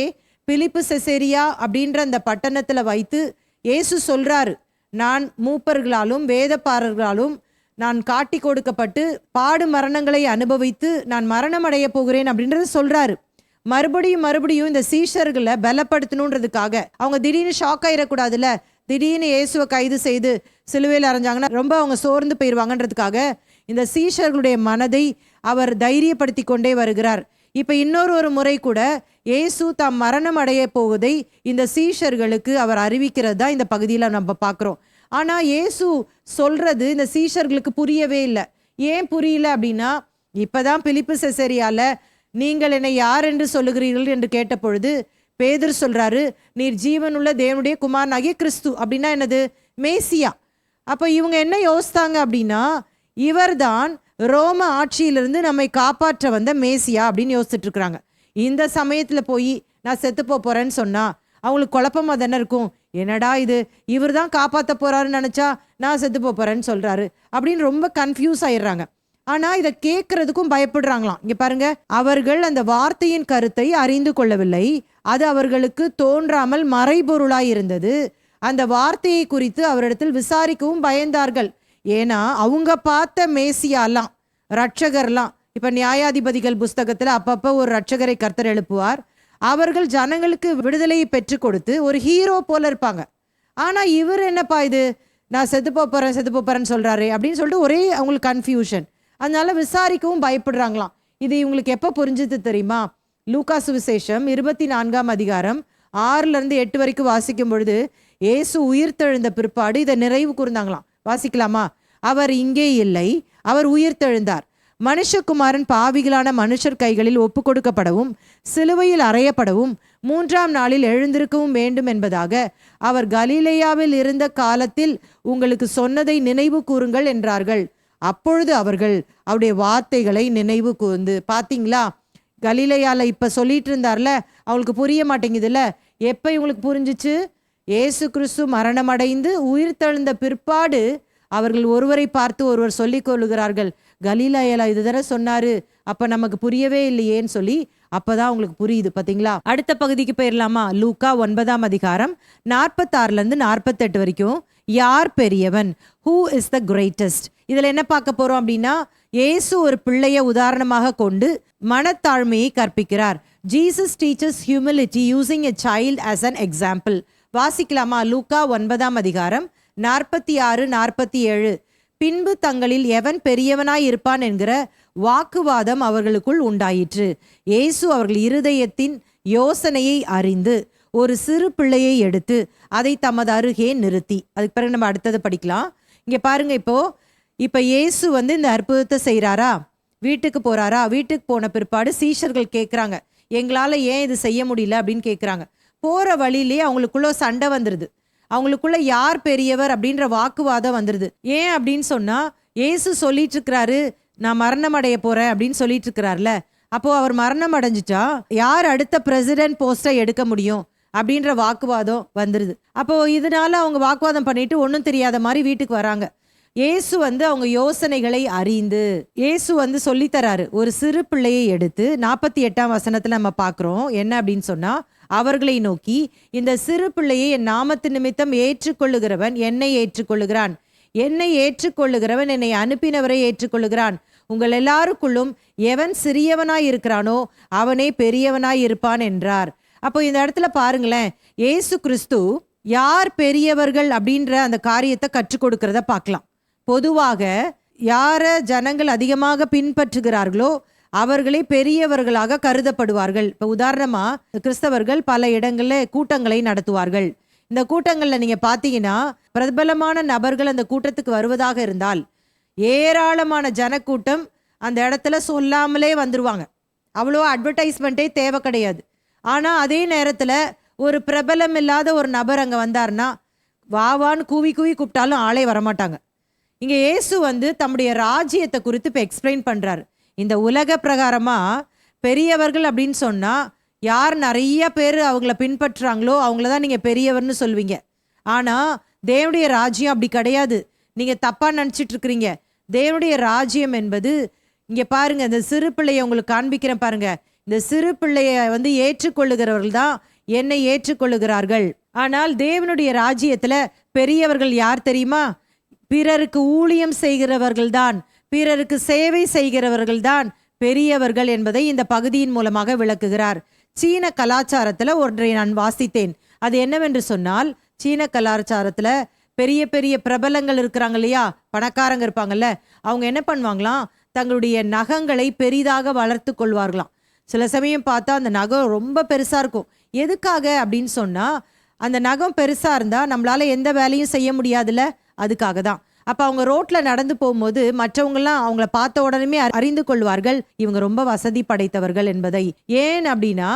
பிலிப்பு செசேரியா அப்படின்ற அந்த பட்டணத்துல வைத்து இயேசு சொல்றாரு, நான் மூப்பர்களாலும் வேதப்பாரர்களாலும் நான் காட்டி கொடுக்கப்பட்டு பாடு மரணங்களை அனுபவித்து நான் மரணம் அடைய போகிறேன் அப்படின்றத சொல்றாரு. மறுபடியும் இந்த சீஷர்களை பலப்படுத்தணுன்றதுக்காக, அவங்க திடீர்னு ஷாக் ஆயிடக்கூடாதுல்ல, திடீர்னு இயேசுவை கைது செய்து சிலுவையில் அரைஞ்சாங்கன்னா ரொம்ப அவங்க சோர்ந்து போயிடுவாங்கன்றதுக்காக இந்த சீஷர்களுடைய மனதை அவர் தைரியப்படுத்தி கொண்டே வருகிறார். இப்ப இன்னொரு முறை கூட இயேசு தாம் மரணம் அடைய போவதை இந்த சீஷர்களுக்கு அவர் அறிவிக்கிறது தான் இந்த பகுதியில நம்ம பார்க்கிறோம். ஆனா இயேசு சொல்றது இந்த சீஷர்களுக்கு புரியவே இல்லை. ஏன் புரியல அப்படின்னா, இப்பதான் பிலிப்பு செசேரியால நீங்கள் என்னை யார் என்று சொல்லுகிறீர்கள் என்று கேட்டபொழுது பேதுரு சொல்றாரு, நீர் ஜீவனுள்ள தேவனுடைய குமாரனாகிய கிறிஸ்து. அப்படின்னா என்னது? மேசியா. அப்போ இவங்க என்ன யோசித்தாங்க அப்படின்னா, இவர்தான் ரோம ஆட்சியிலிருந்து நம்மை காப்பாற்ற வந்த மேசியா அப்படின்னு யோசிச்சுட்டு இருக்கிறாங்க. இந்த சமயத்தில் போய் நான் செத்து போறேன்னு சொன்னா அவங்களுக்கு குழப்பமாக தானே இருக்கும். என்னடா இது, இவர் தான் காப்பாற்ற போறாருன்னு நினச்சா நான் செத்து போறேன்னு சொல்றாரு அப்படின்னு ரொம்ப கன்ஃபியூஸ் ஆயிடுறாங்க. ஆனால் இதை கேட்கறதுக்கும் பயப்படுறாங்களாம். இங்கே பாருங்க, அவர்கள் அந்த வார்த்தையின் கருத்தை அறிந்து கொள்ளவில்லை, அது அவர்களுக்கு தோன்றாமல் மறைபொருளாய் இருந்தது. அந்த வார்த்தையை குறித்து அவரிடத்தில் விசாரிக்கவும் பயந்தார்கள். ஏன்னா அவங்க பார்த்த மேசியாலாம், ரட்சகர்லாம், இப்போ நியாயாதிபதிகள் புஸ்தகத்தில் அப்பப்போ ஒரு ரட்சகரை கர்த்தர் எழுப்புவார். அவர்கள் ஜனங்களுக்கு விடுதலையை பெற்று கொடுத்து ஒரு ஹீரோ போல இருப்பாங்க. ஆனால் இவர் என்னப்பா இது, நான் செத்து போறேன்னு சொல்றாரு அப்படின்னு சொல்லிட்டு ஒரே அவங்களுக்கு கன்ஃபியூஷன். அதனால விசாரிக்கவும் பயப்படுறாங்களாம். இது இவங்களுக்கு எப்போ புரிஞ்சது தெரியுமா? லூக்கா சுவிசேஷம் 24ஆம் அதிகாரம் 6-8 வரைக்கும் வாசிக்கும் பொழுது இயேசு உயிர்த்தெழுந்த பிற்பாடு இதை நினைவு கூர்ந்தாங்களாம். வாசிக்கலாமா? அவர் இங்கே இல்லை, அவர் உயிர்த்தெழுந்தார். மனுஷகுமாரன் பாவிகளான மனுஷர் கைகளில் ஒப்பு கொடுக்கப்படவும் சிலுவையில் அறையப்படவும் 3ஆம் நாளில் எழுந்திருக்கவும் வேண்டும் என்பதாக அவர் கலிலேயாவில் இருந்த காலத்தில் உங்களுக்கு சொன்னதை நினைவு கூறுங்கள் என்றார்கள். அப்பொழுது அவர்கள் அவருடைய வார்த்தைகளை நினைவு கூர்ந்து, பார்த்தீங்களா, கலிலேயால இப்ப சொல்லிட்டு இருந்தார்ல, அவங்களுக்கு புரிய மாட்டேங்குதுல்ல. எப்ப இவங்களுக்கு புரிஞ்சிச்சு? இயேசு கிறிஸ்து மரணமடைந்து உயிர்த்தெழுந்த பிற்பாடு அவர்கள் ஒருவரை பார்த்து ஒருவர் சொல்லிக் கொள்ளுகிறார்கள், கலிலேயால இதுதானே சொன்னாரு, அப்ப நமக்கு புரியவே இல்லையேன்னு சொல்லி அப்பதான் அவங்களுக்கு புரியுது. பாத்தீங்களா? அடுத்த பகுதிக்கு போயிடலாமா? லூக்கா 9ஆம் அதிகாரம் 46-48 வரைக்கும். யார் பெரியவன்? Who is the greatest? இதுல என்ன பார்க்க போறோம் அப்படின்னா, இயேசு ஒரு பிள்ளையை உதாரணமாக கொண்டு மனத்தாழ்மையை கற்பிக்கிறார். Jesus teaches humility using a child as an example. வாசிக்கலாமா? லூக்கா 9ஆம் அதிகாரம் 46-47. பின்பு தங்களில் எவன் பெரியவனாய் இருப்பான் என்கிற வாக்குவாதம் அவர்களுக்குள் உண்டாயிற்று. இயேசு அவர்கள் இருதயத்தின் யோசனையை அறிந்து ஒரு சிறு பிள்ளையை எடுத்து அதை தமது அருகே நிறுத்தி. அதுக்கு பிறகு நம்ம அடுத்தது படிக்கலாம். இங்க பாருங்க, இப்போ இயேசு இந்த அற்புதத்தை செய்கிறாரா, வீட்டுக்கு போறாரா? வீட்டுக்கு போன பிற்பாடு சீஷர்கள் கேட்குறாங்க, எங்களால் ஏன் இது செய்ய முடியல அப்படின்னு கேட்குறாங்க. போகிற வழியிலே அவங்களுக்குள்ள சண்டை வந்துடுது. அவங்களுக்குள்ள யார் பெரியவர் அப்படின்ற வாக்குவாதம் வந்துடுது. ஏன் அப்படின்னு சொன்னா, இயேசு சொல்லிட்டு இருக்கிறாரு, நான் மரணம் அடைய போறேன் அப்படின்னு சொல்லிட்டு இருக்கிறார்ல. அப்போ அவர் மரணம் அடைஞ்சிட்டா யார் அடுத்த பிரசிடென்ட் போஸ்டை எடுக்க முடியும் அப்படின்ற வாக்குவாதம் வந்துடுது. அப்போ இதனால அவங்க வாக்குவாதம் பண்ணிட்டு ஒன்றும் தெரியாத மாதிரி வீட்டுக்கு வராங்க. இயேசு அவங்க யோசனைகளை அறிந்து இயேசு சொல்லித்தராரு. ஒரு சிறு பிள்ளையை எடுத்து 48ஆம் வசனத்துல நம்ம பார்க்குறோம். என்ன அப்படின்னு சொன்னா, அவர்களை நோக்கி, இந்த சிறு பிள்ளையை என் நாமத்து நிமித்தம் ஏற்றுக்கொள்ளுகிறவன் என்னை ஏற்றுக்கொள்ளுகிறான், என்னை ஏற்றுக்கொள்ளுகிறவன் என்னை அனுப்பினவரை ஏற்றுக்கொள்ளுகிறான். உங்கள் எல்லாருக்குள்ளும் எவன் சிறியவனாய் இருக்கிறானோ அவனே பெரியவனாய் இருப்பான் என்றார். அப்போ இந்த இடத்துல பாருங்களேன், இயேசு கிறிஸ்து யார் பெரியவர்கள் அப்படின்ற அந்த காரியத்தை கற்றுக் கொடுக்கிறத பார்க்கலாம். பொதுவாக யார ஜனங்கள் அதிகமாக பின்பற்றுகிறார்களோ அவர்களே பெரியவர்களாக கருதப்படுவார்கள். இப்போ உதாரணமா கிறிஸ்தவர்கள் பல இடங்களில் கூட்டங்களை நடத்துவார்கள். இந்த கூட்டங்களில் நீங்க பார்த்தீங்கன்னா, பிரபலமான நபர்கள் அந்த கூட்டத்துக்கு வருவதாக இருந்தால் ஏராளமான ஜனக்கூட்டம் அந்த இடத்துல சொல்லாமலே வந்துருவாங்க. அவ்வளோ அட்வர்டைஸ்மெண்ட்டே தேவை கிடையாது. ஆனால் அதே நேரத்தில் ஒரு பிரபலம் இல்லாத ஒரு நபர் அங்கே வந்தார்னா வாவான்னு கூவி கூப்பிட்டாலும் ஆளே வரமாட்டாங்க. இங்கே இயேசு தம்முடைய ராஜ்யத்தை குறித்து இப்போ எக்ஸ்பிளைன் பண்ணுறாரு. இந்த உலக பிரகாரமாக பெரியவர்கள் அப்படின்னு சொன்னால் யார் நிறைய பேர் அவங்கள பின்பற்றுறாங்களோ அவங்கள தான் நீங்கள் பெரியவர்னு சொல்வீங்க. ஆனால் தேவனுடைய ராஜ்யம் அப்படி கிடையாது. நீங்கள் தப்பாக நினச்சிட்டு இருக்கிறீங்க. தேவனுடைய ராஜ்யம் என்பது, இங்கே பாருங்க, இந்த சிறு பிள்ளையை உங்களுக்கு காண்பிக்கிறேன் பாருங்க. இந்த சிறு பிள்ளையை ஏற்றுக்கொள்ளுகிறவர்கள் தான் என்னை ஏற்றுக்கொள்ளுகிறார்கள். ஆனால் தேவனுடைய ராஜ்யத்தில் பெரியவர்கள் யார் தெரியுமா? பிறருக்கு ஊழியம் செய்கிறவர்கள் தான், பிறருக்கு சேவை செய்கிறவர்கள் தான் பெரியவர்கள் என்பதை இந்த பகுதியின் மூலமாக விளக்குகிறார். சீன கலாச்சாரத்தில் ஒன்றை நான் வாசித்தேன். அது என்னவென்று சொன்னால், சீன கலாச்சாரத்தில் பெரிய பெரிய பிரபலங்கள் இருக்கிறாங்க இல்லையா, பணக்காரங்க இருப்பாங்கல்ல, அவங்க என்ன பண்ணுவாங்களாம், தங்களுடைய நகங்களை பெரிதாக வளர்த்து கொள்வார்களாம். சில சமயம் பார்த்தா அந்த நகம் ரொம்ப பெருசாக இருக்கும். எதுக்காக அப்படின்னு சொன்னால், அந்த நகம் பெருசாக இருந்தால் நம்மளால் எந்த வேலையும் செய்ய முடியாதுல்ல, அதுக்காக தான். அப்ப அவங்க ரோட்ல நடந்து போகும்போது மற்றவங்கலாம் அவங்கள பார்த்த உடனே அறிந்து கொள்வார்கள் இவங்க ரொம்ப வசதி படைத்தவர்கள் என்பதை. ஏன் அப்படின்னா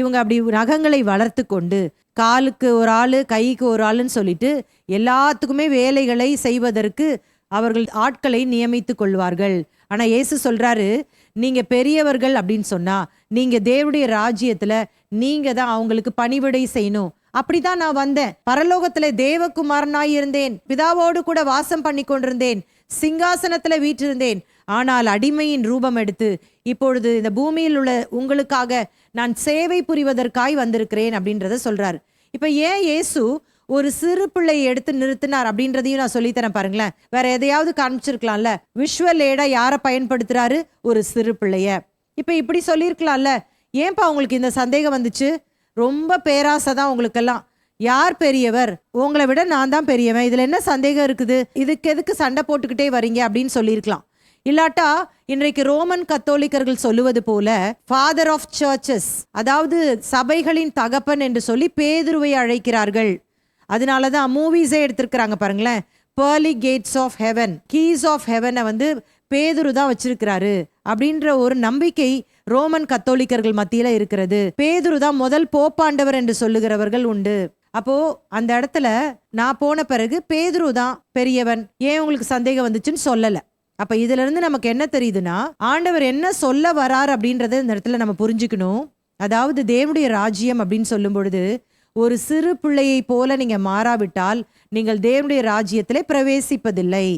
இவங்க அப்படி நகங்களை வளர்த்து கொண்டு காலுக்கு ஒரு ஆளு கைக்கு ஒரு ஆளுன்னு சொல்லிட்டு எல்லாத்துக்குமே வேலைகளை செய்வதற்கு அவர்கள் ஆட்களை நியமித்து கொள்வார்கள். ஆனா இயேசு சொல்றாரு, நீங்க பெரியவர்கள் அப்படின்னு சொன்னா நீங்க தேவனுடைய ராஜ்யத்துல நீங்க தான் அவங்களுக்கு பணிவிடை செய்யணும். அப்படிதான் நான் வந்தேன். பரலோகத்துல தேவகுமாரனாய் இருந்தேன், பிதாவோடு கூட வாசம் பண்ணி கொண்டிருந்தேன், சிங்காசனத்துல வீற்றிருந்தேன். ஆனால் அடிமையின் ரூபம் எடுத்து இப்பொழுது இந்த பூமியில் உள்ள உங்களுக்காக நான் சேவை புரிவதற்காய் வந்திருக்கிறேன் அப்படின்றத சொல்றாரு. இப்ப ஏன் இயேசு ஒரு சிறு பிள்ளையை எடுத்து நிறுத்தினார் அப்படின்றதையும் நான் சொல்லித்தரேன் பாருங்களேன். வேற எதையாவது காமிச்சிருக்கலாம்ல. விஷுவல் ஏடா யாரை பயன்படுத்துறாரு? ஒரு சிறு பிள்ளைய. இப்ப இப்படி சொல்லியிருக்கலாம்ல. ஏன்பா உங்களுக்கு இந்த சந்தேகம் வந்துச்சு? ரொம்ப பேராசை தான் உங்களுக்கெல்லாம். யார் பெரியவர்? உங்களை விட நான் தான் பெரியவன், இதுல என்ன சந்தேகம் இருக்குது? இதுக்கு எதுக்கு சண்டை போட்டுக்கிட்டே வரீங்க அப்படின்னு சொல்லியிருக்கலாம். இல்லாட்டா இன்றைக்கு ரோமன் கத்தோலிக்கர்கள் சொல்லுவது போல ஃபாதர் ஆஃப் சர்ச்சஸ், அதாவது சபைகளின் தகப்பன் என்று சொல்லி பேதுருவை அழைக்கிறார்கள். அதனாலதான் மூவிஸே எடுத்திருக்கிறாங்க பாருங்களேன். pearly gates of heaven, keys of heaven வந்து பேதுரு தான் வச்சிருக்கிறாரு அப்படின்ற ஒரு நம்பிக்கை ரோமன் கத்தோலிக்கர்கள் மத்தியில இருக்கிறது. பேதுரு தான் முதல் போப்பாண்டவர் என்று சொல்லுகிறவர்கள் உண்டு. அப்போ அந்த இடத்துல நான் போன பிறகு பேதுரு தான் பெரியவன். ஏன் உங்களுக்கு சந்தேகம் வந்துச்சுன்னு சொல்லல. அப்ப இதுல இருந்து நமக்கு என்ன தெரியுதுன்னா, ஆண்டவர் என்ன சொல்ல வரார் அப்படின்றத இந்த இடத்துல நம்ம புரிஞ்சுக்கணும். அதாவது தேவனுடைய ராஜ்யம் அப்படின்னு சொல்லும் பொழுது ஒரு சிறு பிள்ளையை போல நீங்க மாறாவிட்டால் நீங்கள் தேவனுடைய ராஜ்யத்திலே பிரவேசிப்பதில்லை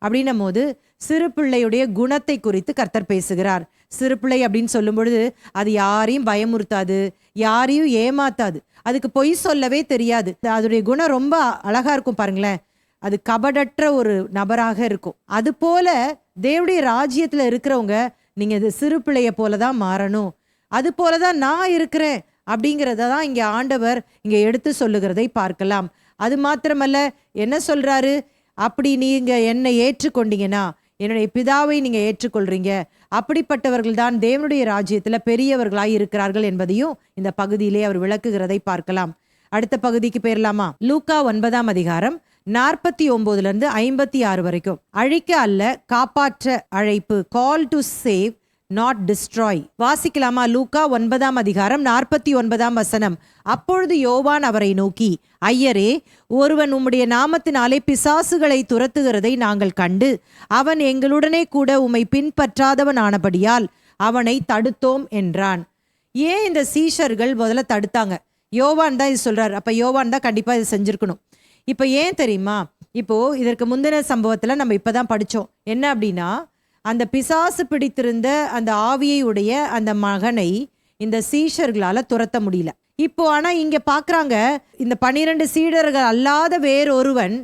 அப்படின்னும் போது சிறு பிள்ளையுடைய குணத்தை குறித்து கர்த்தர் பேசுகிறார். சிறு பிள்ளை அப்படின்னு சொல்லும் பொழுது அது யாரையும் பயமுறுத்தாது, யாரையும் ஏமாத்தாது, அதுக்கு பொய் சொல்லவே தெரியாது. அதோடைய குணம் ரொம்ப அழகா இருக்கும் பாருங்களேன். அது கபடற்ற ஒரு நபராக இருக்கும். அது போல தேவனுடைய ராஜ்யத்துல இருக்கிறவங்க நீங்க இது சிறு பிள்ளைய போலதான் மாறணும். அது போலதான் நான் இருக்கிறேன் அப்படிங்கிறத தான் இங்க ஆண்டவர் இங்க எடுத்து சொல்லுகிறதை பார்க்கலாம். அது மாத்திரமல்ல, என்ன சொல்றாரு? அப்படி நீங்க என்னை ஏற்றுக்கொண்டீங்கன்னா என்னுடைய பிதாவை நீங்க ஏற்றுக்கொள்றீங்க, அப்படிப்பட்டவர்கள் தான் தேவனுடைய ராஜ்யத்துல பெரியவர்களாய் இருக்கிறார்கள் என்பதையும் இந்த பகுதியிலே அவர் விளக்குகிறதை பார்க்கலாம். அடுத்த பகுதிக்கு போயிடலாமா? லூக்கா 9ஆம் அதிகாரம் 49 56 வரைக்கும். அழிக்க அல்ல காப்பாற்ற அழைப்பு, call to save not destroy. வாசிக்கலாமா? லூக்கா 9ஆம் அதிகாரம் 49ஆம் வசனம். அப்பொழுது யோவான் அவரை நோக்கி, ஐயரே, ஒருவன் உம்முடைய நாமத்தினாலே பிசாசுகளை துரத்துகிறதை நாங்கள் கண்டு அவன் எங்களுடனே கூட உம்மை பின்பற்றாதவன் ஆனபடியால் அவனை தடுத்தோம் என்றான். ஏன் இந்த சீஷர்கள் முதல்ல தடுத்தாங்க? யோவான் தான் இது சொல்றாரு. அப்ப யோவான் தான் கண்டிப்பா இது செஞ்சிருக்கணும். இப்ப ஏன் தெரியுமா? இப்போ இதற்கு முந்தின சம்பவத்துல நம்ம இப்பதான் படிச்சோம். என்ன அப்படின்னா, அந்த பிசாசு பிடித்திருந்த அந்த ஆவியை உடைய அந்த மகனை இந்த சீஷர்களால துரத்த முடியல. இப்போ ஆனா இங்க பாக்குறாங்க, இந்த 12 சீடர்கள் அல்லாத வேறொருவன்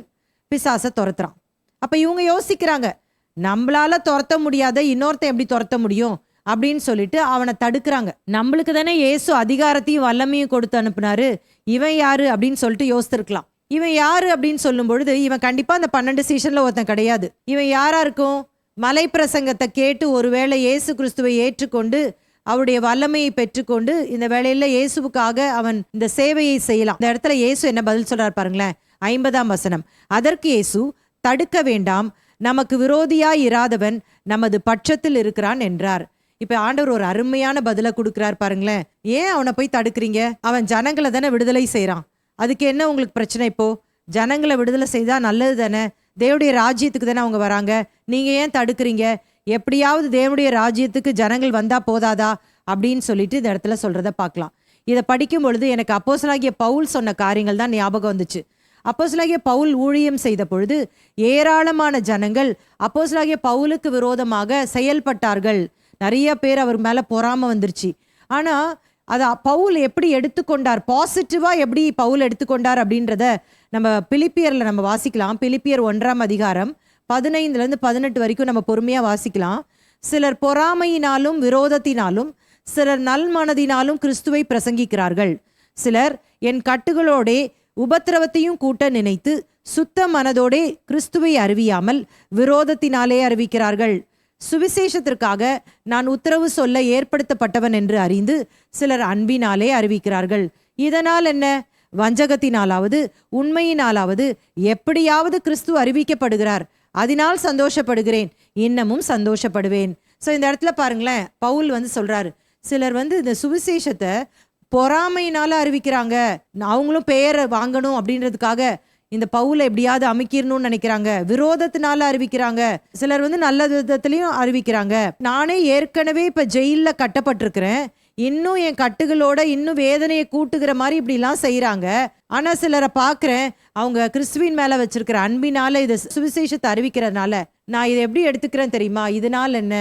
பிசாசை துரத்துறான். அப்ப இவங்க யோசிக்கிறாங்க, நம்மளால துரத்த முடியாத இன்னொருத்தன் எப்படி துரத்த முடியும் அப்படின்னு சொல்லிட்டு அவனை தடுக்கிறாங்க. நம்மளுக்கு தானே இயேசு அதிகாரத்தையும் வல்லமையும் கொடுத்து அனுப்புனாரு, இவன் யாரு அப்படின்னு சொல்லிட்டு யோசித்திருக்கலாம். இவன் யாரு அப்படின்னு சொல்லும் பொழுது இவன் கண்டிப்பா அந்த 12 சீஷன்ல ஒருத்தன் கிடையாது. இவன் யாரா இருக்கும்? மலை பிரசங்கத்தை கேட்டு ஒருவேளை இயேசு கிறிஸ்துவை ஏற்றுக்கொண்டு அவருடைய வல்லமையை பெற்றுக்கொண்டு இந்த வேளையில இயேசுவுக்காக அவன் இந்த சேவையை செய்யலாம். இந்த இடத்துல இயேசு என்ன பதில் சொல்றார் பாருங்களேன். 50ஆம் வசனம். அதற்கு இயேசு, தடுக்க வேண்டாம், நமக்கு விரோதியாய் இராதவன் நமது பட்சத்தில் இருக்கிறான் என்றார். இப்ப ஆண்டவர் ஒரு அருமையான பதில கொடுக்கிறார் பாருங்களேன். ஏன் அவனை போய் தடுக்கிறீங்க? அவன் ஜனங்களை தானே விடுதலை செய்யறான். அதுக்கு என்ன உங்களுக்கு பிரச்சனை? இப்போ ஜனங்களை விடுதலை செய்தா நல்லது தானே, தேவனுடைய ராஜ்யத்துக்கு தானே அவங்க வராங்க, நீங்க ஏன் தடுக்கிறீங்க? எப்படியாவது தேவனுடைய ராஜ்யத்துக்கு ஜனங்கள் வந்தா போதாதா அப்படின்னு சொல்லிட்டு இந்த இடத்துல சொல்றத பார்க்கலாம். இதை படிக்கும் பொழுது எனக்கு அப்போஸ்தலனாகிய பவுல் சொன்ன காரியங்கள் தான் ஞாபகம் வந்துச்சு. அப்போஸ்தலனாகிய பவுல் ஊழியம் செய்த பொழுது ஏராளமான ஜனங்கள் அப்போஸ்தலனாகிய பவுலுக்கு விரோதமாக செயல்பட்டார்கள். நிறைய பேர் அவர் மேல பொறாம வந்துருச்சு. ஆனா அதை பவுல் எப்படி எடுத்துக்கொண்டார், பாசிட்டிவா எப்படி பவுல் எடுத்துக்கொண்டார் அப்படின்றத நம்ம பிலிப்பியர்ல நம்ம வாசிக்கலாம். பிலிப்பியர் 1ஆம் அதிகாரம் 15 18 வரைக்கும் நம்ம பொறுமையா வாசிக்கலாம். சிலர் பொறாமையினாலும் விரோதத்தினாலும் சிலர் நல்மனதினாலும் கிறிஸ்துவை பிரசங்கிக்கிறார்கள். சிலர் என் கட்டுகளோடே உபத்திரவத்தையும் கூட்ட நினைத்து சுத்த மனதோடே கிறிஸ்துவை அறிவியாமல் விரோதத்தினாலே அறிவிக்கிறார்கள். சுவிசேஷத்திற்காக நான் உத்தரவு சொல்ல ஏற்படுத்தப்பட்டவன் என்று அறிந்து சிலர் அன்பினாலே அறிவிக்கிறார்கள். இதனால் என்ன? வஞ்சகத்தினாலாவது உண்மையினாலாவது எப்படியாவது கிறிஸ்து அறிவிக்கப்படுகிறார். அதனால் சந்தோஷப்படுகிறேன், இன்னமும் சந்தோஷப்படுவேன். ஸோ இந்த இடத்துல பாருங்களேன், பவுல் வந்து சொல்றாரு, சிலர் வந்து இந்த சுவிசேஷத்தை பொறாமையினால அறிவிக்கிறாங்க, அவங்களும் பெயரை வாங்கணும் அப்படின்றதுக்காக இந்த பவுலை எப்படியாவது அமைக்கிடணும்னு நினைக்கிறாங்க, விரோதத்தினால அறிவிக்கிறாங்க, சிலர் வந்து நல்ல விதத்திலையும் அறிவிக்கிறாங்க. நானே ஏற்கனவே இப்ப ஜெயில கட்டப்பட்டிருக்கிறேன், இன்னும் என் கட்டுகளோட இன்னும் வேதனையை கூட்டுகிற மாதிரி இப்படிலாம் செய்யறாங்க. ஆனா சிலரை பாக்குறேன், அவங்க கிறிஸ்துவின் மேல வச்சிருக்கிற அன்பினால இதை சுவிசேஷத்தை அறிவிக்கிறதுனால நான் இதை எப்படி எடுத்துக்கிறேன் தெரியுமா? இதனால் என்ன,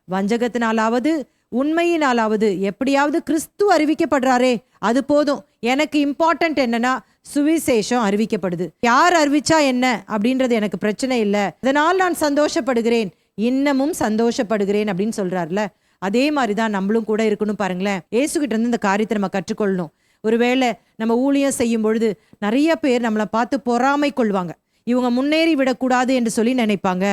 வஞ்சகத்தினாலாவது உண்மையினாலாவது எப்படியாவது கிறிஸ்து அறிவிக்கப்படுறாரே அது போதும், எனக்கு இம்பார்ட்டன்ட் என்னன்னா சுவிசேஷம் அறிவிக்கப்படுது. யார் அறிவிச்சா என்ன அப்படின்றது எனக்கு பிரச்சனை இல்லை, அதனால் நான் சந்தோஷப்படுகிறேன், இன்னமும் சந்தோஷப்படுகிறேன் அப்படின்னு சொல்றாருல. அதே மாதிரிதான் நம்மளும் கூட இருக்கணும். பாருங்களேன், ஏசுகிட்ட இருந்து இந்த காரியத்தை நம்ம கற்றுக்கொள்ளணும். ஒருவேளை நம்ம ஊழியம் செய்யும் பொழுது நிறைய பேர் நம்மளை பார்த்து பொறாமை கொள்வாங்க, இவங்க முன்னேறி விடக்கூடாது என்று சொல்லி நினைப்பாங்க.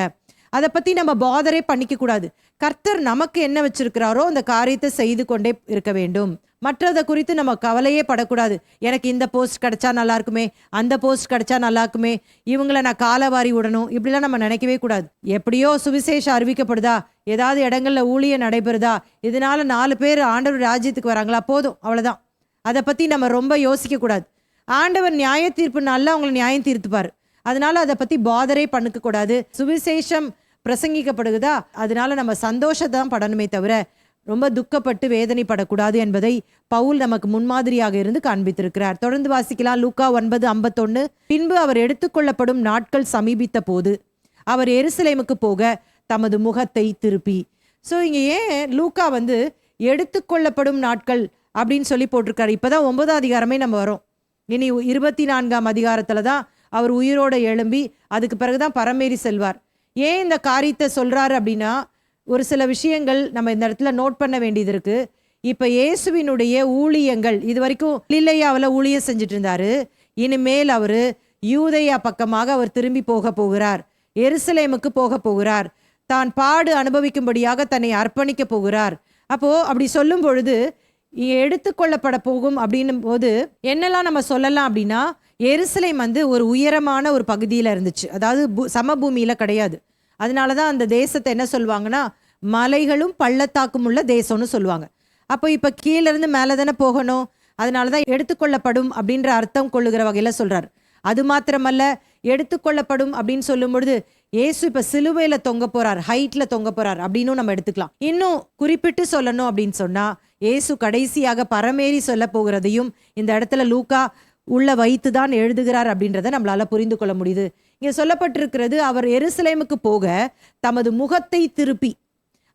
அதை பத்தி நம்ம பாதரே பண்ணிக்க கூடாது. கர்த்தர் நமக்கு என்ன வச்சிருக்கிறாரோ அந்த காரியத்தை செய்து கொண்டே இருக்க வேண்டும். மற்றதை குறித்து நம்ம கவலையே படக்கூடாது. எனக்கு இந்த போஸ்ட் கிடைச்சா நல்லா இருக்குமே, அந்த போஸ்ட் கிடைச்சா நல்லா இருக்குமே, இவங்களை நான் காலவாரி விடணும், இப்படிலாம் நம்ம நினைக்கவே கூடாது. எப்படியோ சுவிசேஷம் அறிவிக்கப்படுதா, ஏதாவது இடங்கள்ல ஊழியம் நடைபெறுதா, இதனால 4 பேர் ஆண்டவர் ராஜ்யத்துக்கு வராங்களா, போதும், அவ்வளவுதான். அதை பத்தி நம்ம ரொம்ப யோசிக்க கூடாது. ஆண்டவர் நியாய தீர்ப்பு நாள்ல அவங்களை நியாயம் தீர்த்துப்பாரு. அதனால அதை பத்தி பாதரே பண்ணிக்க கூடாது. சுவிசேஷம் பிரசங்கிக்கப்படுகுதா, அதனால நம்ம சந்தோஷத்தான் படணுமே தவிர ரொம்ப துக்கப்பட்டு வேதனைப்படக்கூடாது என்பதை பவுல் நமக்கு முன்மாதிரியாக இருந்து காண்பித்திருக்கிறார். தொடர்ந்து வாசிக்கலாம். லூக்கா 9:51. பின்பு அவர் எடுத்துக்கொள்ளப்படும் நாட்கள் சமீபித்த போது அவர் எருசலேமுக்கு போக தமது முகத்தை திருப்பி. ஸோ இங்க ஏன் லூக்கா வந்து எடுத்துக்கொள்ளப்படும் நாட்கள் அப்படின்னு சொல்லி போட்டிருக்காரு? இப்பதான் 9ஆம் அதிகாரமே நம்ம வரோம். இனி 24ஆம் அதிகாரத்துல தான் அவர் உயிரோட எழும்பி அதுக்கு பிறகுதான் பரமேறி செல்வார். ஏன் இந்த காரியத்தை சொல்றாரு அப்படின்னா, ஒரு சில விஷயங்கள் நம்ம இந்த இடத்துல நோட் பண்ண வேண்டியது இருக்கு. இப்ப இயேசுவினுடைய ஊழியங்கள், இது வரைக்கும் கலிலேயாவில் ஊழியம் செஞ்சுட்டு இருந்தாரு, இனிமேல் அவரு யூதேயா பக்கமாக அவர் திரும்பி போக போகிறார், எருசலேமுக்கு போக போகிறார், தான் பாடு அனுபவிக்கும்படியாக தன்னை அர்ப்பணிக்க போகிறார். அப்போ அப்படி சொல்லும் பொழுது எடுத்துக்கொள்ளப்பட போகும் அப்படின்னும் போது என்னெல்லாம் நம்ம சொல்லலாம் அப்படின்னா, எருசலேம் வந்து ஒரு உயரமான ஒரு பகுதியில இருந்துச்சு, அதாவது சமபூமியில கிடையாது. அதனாலதான் அந்த தேசத்தை என்ன சொல்லுவாங்கன்னா மலைகளும் பள்ளத்தாக்கும் உள்ள தேசம்னு சொல்லுவாங்க. அப்போ இப்ப கீழே இருந்து மேலே தானே போகணும், அதனாலதான் எடுத்துக்கொள்ளப்படும் அப்படின்ற அர்த்தம் கொள்ளுகிற வகையில சொல்றாரு. அது மாத்திரமல்ல, எடுத்துக்கொள்ளப்படும் அப்படின்னு சொல்லும் பொழுது ஏசு இப்ப சிலுவையில தொங்க போறார், ஹைட்ல தொங்க போறார் அப்படின்னு நம்ம எடுத்துக்கலாம். இன்னும் குறிப்பிட்டு சொல்லணும் அப்படின்னு சொன்னா, ஏசு கடைசியாக பரமேறி சொல்ல போகிறதையும் இந்த இடத்துல லூக்கா உள்ள வைத்துதான் எழுதுகிறார் அப்படின்றத நம்மளால புரிந்து கொள்ள முடியுது. இங்க சொல்லப்பட்டிருக்கிறது, அவர் எருசலேமுக்கு போக தமது முகத்தை திருப்பி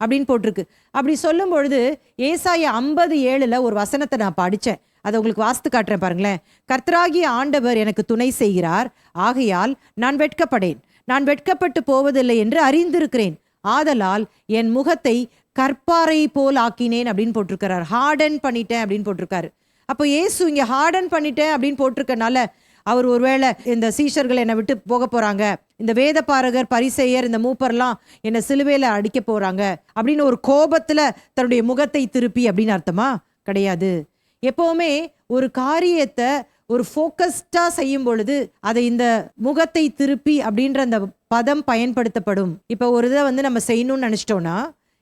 அப்படின்னு போட்டிருக்கு. அப்படி சொல்லும் பொழுது ஏசாயா 57 ஒரு வசனத்தை நான் படிச்சேன், அதை உங்களுக்கு வாசித்து காட்டுறேன் பாருங்களேன். கர்த்தராகிய ஆண்டவர் எனக்கு துணை செய்கிறார், ஆகையால் நான் வெட்கப்படேன், நான் வெட்கப்பட்டு போவதில்லை என்று அறிந்திருக்கிறேன், ஆதலால் என் முகத்தை கற்பாறை போல் ஆக்கினேன் அப்படின்னு போட்டிருக்கிறார். ஹார்டன் பண்ணிட்டேன் அப்படின்னு போட்டிருக்காரு. அப்போ ஏசு இங்க ஹார்டன் பண்ணிட்டேன் அப்படின்னு போட்டிருக்கனால அவர் ஒருவேளை இந்த சீஷர்கள் என்னை விட்டு போக போறாங்க, இந்த வேத பாரகர் பரிசேயர் இந்த மூப்பர்லாம் என்னை சிலுவையில அடிக்க போறாங்க அப்படின்னு ஒரு கோபத்துல தன்னுடைய முகத்தை திருப்பி அப்படின்னு அர்த்தமா? கிடையாது. எப்பவுமே ஒரு காரியத்தை ஒரு ஃபோக்கஸ்டா செய்யும் பொழுது அதை இந்த முகத்தை திருப்பி அப்படின்ற அந்த பதம் பயன்படுத்தப்படும். இப்போ ஒரு இதை வந்து நம்ம செய்யணும்னு நினைச்சிட்டோம்னா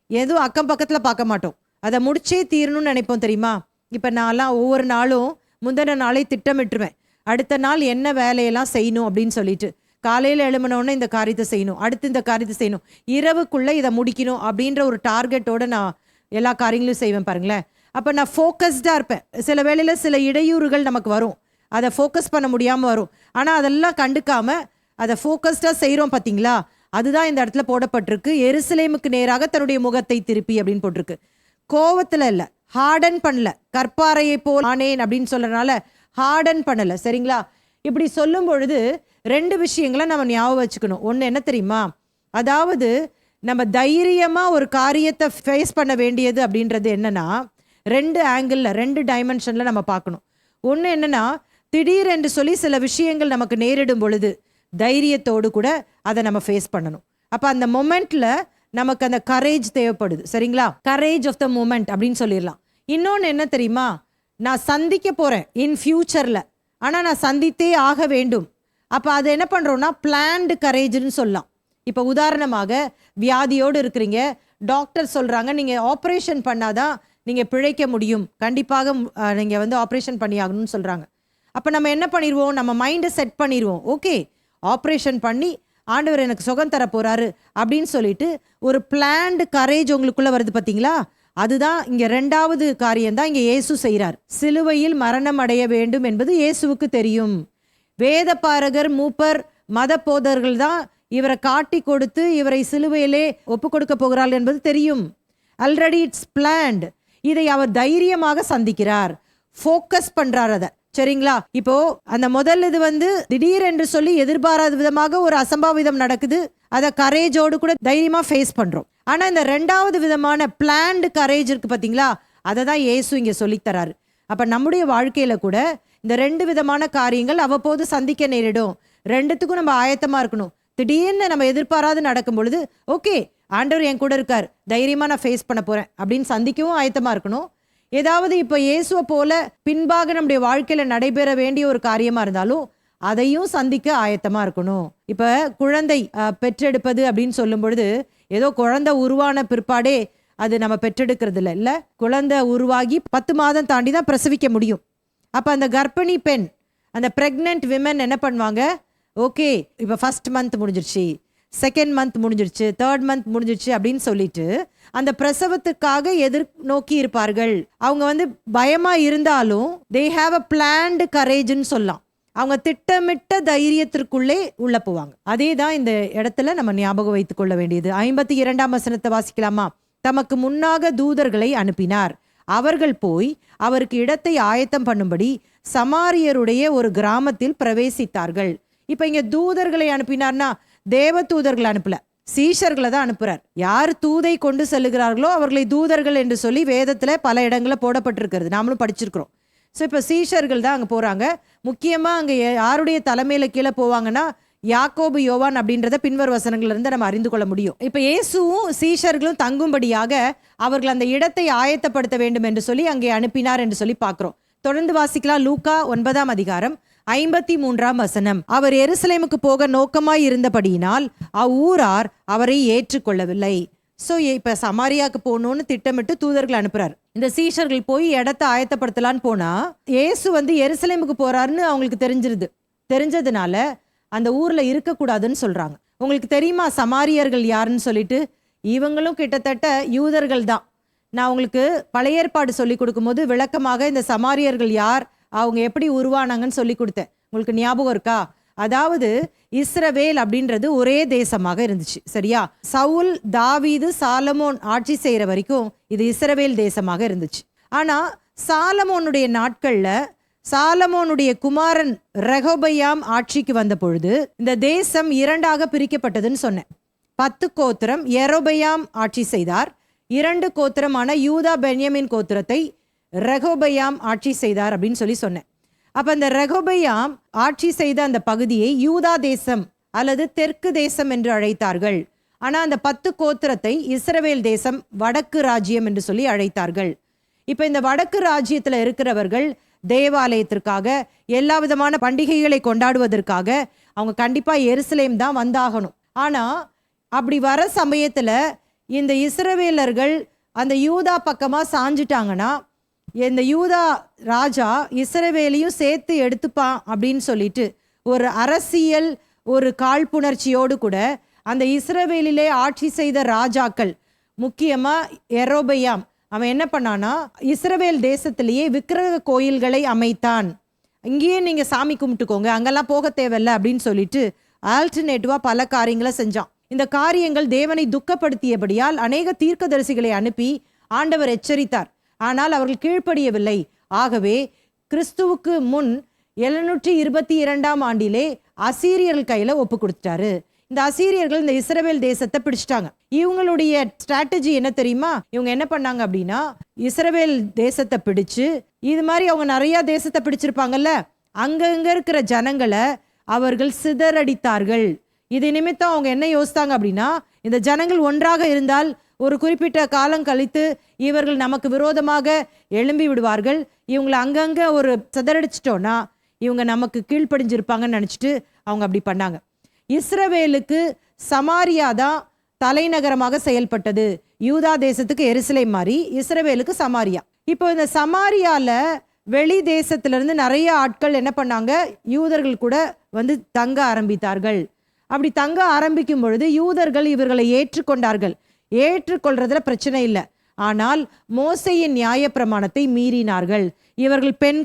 எதுவும் அக்கம் பக்கத்துல பார்க்க மாட்டோம், அதை முடிச்சே தீரணும்னு நினைப்போம் தெரியுமா? இப்போ நான்லாம் ஒவ்வொரு நாளும் முந்தின நாளை திட்டமிட்டுருவேன், அடுத்த நாள் என்ன வேலையெல்லாம் செய்யணும் அப்படின்னு சொல்லிட்டு. காலையில் எழுமனோன்னு இந்த காரியத்தை செய்யணும், அடுத்து இந்த காரியத்தை செய்யணும், இரவுக்குள்ளே இதை முடிக்கணும் அப்படின்ற ஒரு டார்கெட்டோட நான் எல்லா காரியங்களும் செய்வேன் பாருங்களேன். அப்போ நான் ஃபோக்கஸ்டாக இருப்பேன். சில வேளையில் சில இடையூறுகள் நமக்கு வரும், அதை ஃபோக்கஸ் பண்ண முடியாமல் வரும், ஆனால் அதெல்லாம் கண்டுக்காம அதை ஃபோக்கஸ்டாக செய்கிறோம் பார்த்தீங்களா? அதுதான் இந்த இடத்துல போடப்பட்டிருக்கு. எருசலேமுக்கு நேராக தன்னுடைய முகத்தை திருப்பி அப்படின்னு போட்டிருக்கு. கோவத்தில் இல்லை, ஹார்டன் பண்ணல, கற்பாறையை போல் ஆனேன் அப்படின்னு சொல்றதுனால ஹார்டன் பண்ணல, சரிங்களா? இப்படி சொல்லும் பொழுது 2 விஷயங்களை நம்ம ஞாபகம் வச்சுக்கணும். ஒன்று என்ன தெரியுமா? அதாவது நம்ம தைரியமா ஒரு காரியத்தை ஃபேஸ் பண்ண வேண்டியது அப்படின்றது என்னன்னா 2 ஆங்கிள் 2 டைமென்ஷன்ல நம்ம பார்க்கணும். ஒன்று என்னன்னா, திடீரென்று சொல்லி சில விஷயங்கள் நமக்கு நேரிடும் பொழுது தைரியத்தோடு கூட அதை நம்ம ஃபேஸ் பண்ணணும். அப்போ அந்த மொமெண்ட்ல நமக்கு அந்த கரேஜ் தேவைப்படுது, சரிங்களா? கரேஜ் ஆஃப் த மூமெண்ட் அப்படின்னு சொல்லிடலாம். இன்னொன்று என்ன தெரியுமா? நான் சந்திக்க போறேன் இன் ஃபியூச்சர்ல, ஆனால் நான் சந்தித்தே ஆக வேண்டும். அப்போ அது என்ன பண்றோம்னா பிளான்டு கரேஜ்னு சொல்லலாம். இப்போ உதாரணமாக வியாதியோடு இருக்கிறீங்க, டாக்டர் சொல்கிறாங்க நீங்கள் ஆப்ரேஷன் பண்ணாதான் நீங்கள் பிழைக்க முடியும், கண்டிப்பாக நீங்கள் வந்து ஆப்ரேஷன் பண்ணியாகணும்னு சொல்கிறாங்க. அப்போ நம்ம என்ன பண்ணிடுவோம், நம்ம மைண்டை செட் பண்ணிடுவோம். ஓகே, ஆப்ரேஷன் பண்ணி ஆண்டவர் எனக்கு சுகம் தர போகிறாரு அப்படின்னு சொல்லிட்டு ஒரு பிளான்டு கரேஜ் உங்களுக்குள்ளே வருது பார்த்தீங்களா? அதுதான் இங்கே ரெண்டாவது காரியம்தான் இங்கே இயேசு செய்கிறார். சிலுவையில் மரணம் அடைய வேண்டும் என்பது இயேசுவுக்கு தெரியும். வேத பாரகர், மூப்பர், மத போதர்கள் தான் இவரை காட்டி கொடுத்து இவரை சிலுவையிலே ஒப்பு கொடுக்க போகிறார்கள் என்பது தெரியும். Already it's plant. இதை அவர் தைரியமாக சந்திக்கிறார், ஃபோக்கஸ் பண்றார் அதை. சரிங்களா? இப்போ அந்த முதல் இது வந்து திடீர் என்று சொல்லி எதிர்பாராத விதமாக ஒரு அசம்பாவிதம் நடக்குது, அதை கரேஜோடு கூட தைரியமா ஃபேஸ் பண்றோம். ஆனா இந்த ரெண்டாவது விதமான பிளான்டு கரேஜ் இருக்கு பாத்தீங்களா, அதை தான் இயேசு இங்க சொல்லித்தராரு. அப்ப நம்முடைய வாழ்க்கையில கூட இந்த ரெண்டு விதமான காரியங்கள் அவ்வப்போது சந்திக்க நேரிடும். ரெண்டுத்துக்கும் நம்ம ஆயத்தமா இருக்கணும். திடீர்னு நம்ம எதிர்பாராது நடக்கும் பொழுது ஓகே, ஆண்டவர் என் கூட இருக்கார், தைரியமா நான் ஃபேஸ் பண்ண போறேன் அப்படின்னு சந்திக்கவும் ஆயத்தமா இருக்கணும். ஏதாவது இப்போ இயேசுவை போல பின்பாக நம்முடைய வாழ்க்கையில நடைபெற வேண்டிய ஒரு காரியமா இருந்தாலும் அதையும் சந்திக்க ஆயத்தமா இருக்கணும். இப்ப குழந்தை பெற்றெடுப்பது அப்படின்னு சொல்லும் பொழுது ஏதோ குழந்தை உருவான பிற்பாடே அது நம்ம பெற்றெடுக்கிறது இல்லை. குழந்தை உருவாகி 10 மாதம் தாண்டி தான் பிரசவிக்க முடியும். அப்ப அந்த கர்ப்பிணி பெண், அந்த பிரெக்னென்ட் விமன் என்ன பண்ணுவாங்க, ஓகே இப்போ ஃபர்ஸ்ட் மந்த் முடிஞ்சிருச்சு, செகண்ட் மந்த் முடிஞ்சிருச்சு, தேர்ட் மந்த் முடிஞ்சிருச்சு அப்படின்னு சொல்லிட்டு அந்த பிரசவத்துக்காக எதிர்நோக்கி இருப்பார்கள். அவங்க வந்து பயமா இருந்தாலும் they have a planned courageன்னு சொல்லலாம். அவங்க திட்டமிட்ட தைரியத்திற்குள்ளே உள்ள போவாங்க. அதே தான் இந்த இடத்துல நம்ம ஞாபகம் வைத்துக் கொள்ள வேண்டியது. 52ஆம் வசனத்தை வாசிக்கலாமா? தமக்கு முன்னாக தூதர்களை அனுப்பினார், அவர்கள் போய் அவருக்கு இடத்தை ஆயத்தம் பண்ணும்படி சமாரியருடைய ஒரு கிராமத்தில் பிரவேசித்தார்கள். இப்ப இங்க தூதர்களை அனுப்பினார்னா தேவ தூதர்களை அனுப்பல, சீஷர்களை தான் அனுப்புறார். யார் தூதை கொண்டு செல்லுகிறார்களோ அவர்களை தூதர்கள் என்று சொல்லி வேதத்துல பல இடங்கள்ல போடப்பட்டிருக்கிறது, நாமளும் படிச்சிருக்கிறோம். ஸோ இப்போ சீஷர்கள் தான் அங்கே போகிறாங்க. முக்கியமாக அங்கே யாருடைய தலைமையில கீழே போவாங்கன்னா யாக்கோபு, யோவான் அப்படின்றத பின்வரும் வசனங்கள்ல இருந்து நம்ம அறிந்து கொள்ள முடியும். இப்போ இயேசுவும் சீஷர்களும் தங்கும்படியாக அவர்கள் அந்த இடத்தை ஆயத்தப்படுத்த வேண்டும் என்று சொல்லி அங்கே அனுப்பினார் என்று சொல்லி பார்க்கிறோம். தொடர்ந்து வாசிக்கலாம். லூக்கா 9ஆம் அதிகாரம் 53ஆம் வசனம். அவர் எருசலேமுக்கு போக நோக்கமாய் இருந்தபடியினால் அவ்வூரார் அவரை ஏற்றுக்கொள்ளவில்லை. ஸோ இப்போ சமாரியாவுக்கு போகணும்னு திட்டமிட்டு தூதர்கள் அனுப்புறாரு. இந்த சீஷர்கள் போய் இடத்த ஆயத்தப்படுத்தலான்னு போனா இயேசு வந்து எருசலேமுக்கு போறாருன்னு அவங்களுக்கு தெரிஞ்சதுனால அந்த ஊர்ல இருக்கக்கூடாதுன்னு சொல்றாங்க. உங்களுக்கு தெரியுமா சமாரியர்கள் யாருன்னு சொல்லிட்டு? இவங்களும் கிட்டத்தட்ட யூதர்கள் தான். நான் உங்களுக்கு பழைய ஏற்பாடு சொல்லி கொடுக்கும்போது விளக்கமாக இந்த சமாரியர்கள் யார், அவங்க எப்படி உருவானாங்கன்னு சொல்லி கொடுத்தேன். உங்களுக்கு ஞாபகம் இருக்கா? அதாவது இஸ்ரவேல் அப்படின்றது ஒரே தேசமாக இருந்துச்சு, சரியா? சவுல், தாவீது, சாலமோன் ஆட்சி செய்யற வரைக்கும் இது இஸ்ரவேல் தேசமாக இருந்துச்சு. ஆனா சாலமோனுடைய நாட்கள்ல சாலமோனுடைய குமாரன் ரெகொபெயாம் ஆட்சிக்கு வந்த பொழுது இந்த தேசம் 2ஆக பிரிக்கப்பட்டதுன்னு சொன்னேன். 10 கோத்திரம் யெரொபெயாம் ஆட்சி செய்தார். 2 கோத்திரமான யூதா, பென்யமின் கோத்திரத்தை ரெகொபெயாம் ஆட்சி செய்தார் அப்படின்னு சொல்லி சொன்னேன். அப்ப அந்த ரெகொபெயாம் ஆட்சி செய்த அந்த பகுதியை யூதா தேசம் அல்லது தெற்கு தேசம் என்று அழைத்தார்கள். ஆனா அந்த 10 கோத்திரத்தை இஸ்ரவேல் தேசம், வடக்கு ராஜ்யம் என்று சொல்லி அழைத்தார்கள். இப்ப இந்த வடக்கு ராஜ்யத்துல இருக்கிறவர்கள் தேவாலயத்திற்காக, எல்லா விதமான பண்டிகைகளை கொண்டாடுவதற்காக அவங்க கண்டிப்பா எருசலேம் தான் வந்தாகணும். ஆனா அப்படி வர சமயத்துல இந்த இஸ்ரவேலர்கள் அந்த யூதா பக்கமா சாஞ்சிட்டாங்கன்னா இந்த யூதா ராஜா இஸ்ரவேலையும் சேர்த்து எடுத்துப்பான் அப்படின்னு சொல்லிட்டு ஒரு அரசியல், ஒரு காழ்ப்புணர்ச்சியோடு கூட அந்த இஸ்ரவேலிலே ஆட்சி செய்த ராஜாக்கள், முக்கியமா யெரொபெயாம், அவன் என்ன பண்ணானா இஸ்ரவேல் தேசத்திலேயே விக்கிரக கோயில்களை அமைத்தான். இங்கேயே நீங்க சாமி கும்பிட்டுக்கோங்க, அங்கெல்லாம் போக தேவையில்லை அப்படின்னு சொல்லிட்டு ஆல்டர்னேட்டிவா பல காரியங்களை செஞ்சான். இந்த காரியங்கள் தேவனை துக்கப்படுத்தியபடியால் அநேக தீர்க்கதரிசிகளை அனுப்பி ஆண்டவர் எச்சரித்தார். ஆனால் அவர்கள் கீழ்ப்படியவில்லை. ஆகவே கிறிஸ்துவுக்கு முன் 722ஆம் ஆண்டிலே அசீரியர்கள் கையில ஒப்பு கொடுத்துட்டாரு. இந்த அசீரியர்கள் இந்த இஸ்ரவேல் தேசத்தை பிடிச்சிட்டாங்க. இவங்களுடைய ஸ்ட்ராட்டஜி என்ன தெரியுமா? இவங்க என்ன பண்ணாங்க அப்படின்னா இஸ்ரவேல் தேசத்தை பிடிச்சு, இது மாதிரி அவங்க நிறைய தேசத்தை பிடிச்சிருப்பாங்கல்ல, அங்கங்க இருக்கிற ஜனங்களை அவர்கள் சிதறடித்தார்கள். இது நிமித்தம் அவங்க என்ன யோசித்தாங்க அப்படின்னா, இந்த ஜனங்கள் ஒன்றாக இருந்தால் ஒரு குறிப்பிட்ட காலம் கழித்து இவர்கள் நமக்கு விரோதமாக எழும்பி விடுவார்கள், இவங்களை அங்கங்க ஒரு சிதறடிச்சிட்டோன்னா இவங்க நமக்கு கீழ்ப்படிஞ்சிருப்பாங்கன்னு நினச்சிட்டு அவங்க அப்படி பண்ணாங்க. இஸ்ரவேலுக்கு சமாரியா தான் தலைநகரமாக செயல்பட்டது. யூதா தேசத்துக்கு எருசலேம் மாதிரி, இஸ்ரவேலுக்கு சமாரியா. இப்போ இந்த சமாரியால வெளி தேசத்திலிருந்து நிறைய ஆட்கள் என்ன பண்ணாங்க, யூதர்கள் கூட வந்து தங்க ஆரம்பித்தார்கள். அப்படி தங்க ஆரம்பிக்கும் பொழுது யூதர்கள் இவர்களை ஏற்றுக்கொண்டார்கள். ஏற்றுக்கொள்றதுல பிரச்சனை இல்லை. ஆனால் மோசேயின் நியாயப்பிரமாணத்தை மீறினார்கள். இவர்கள் பெண்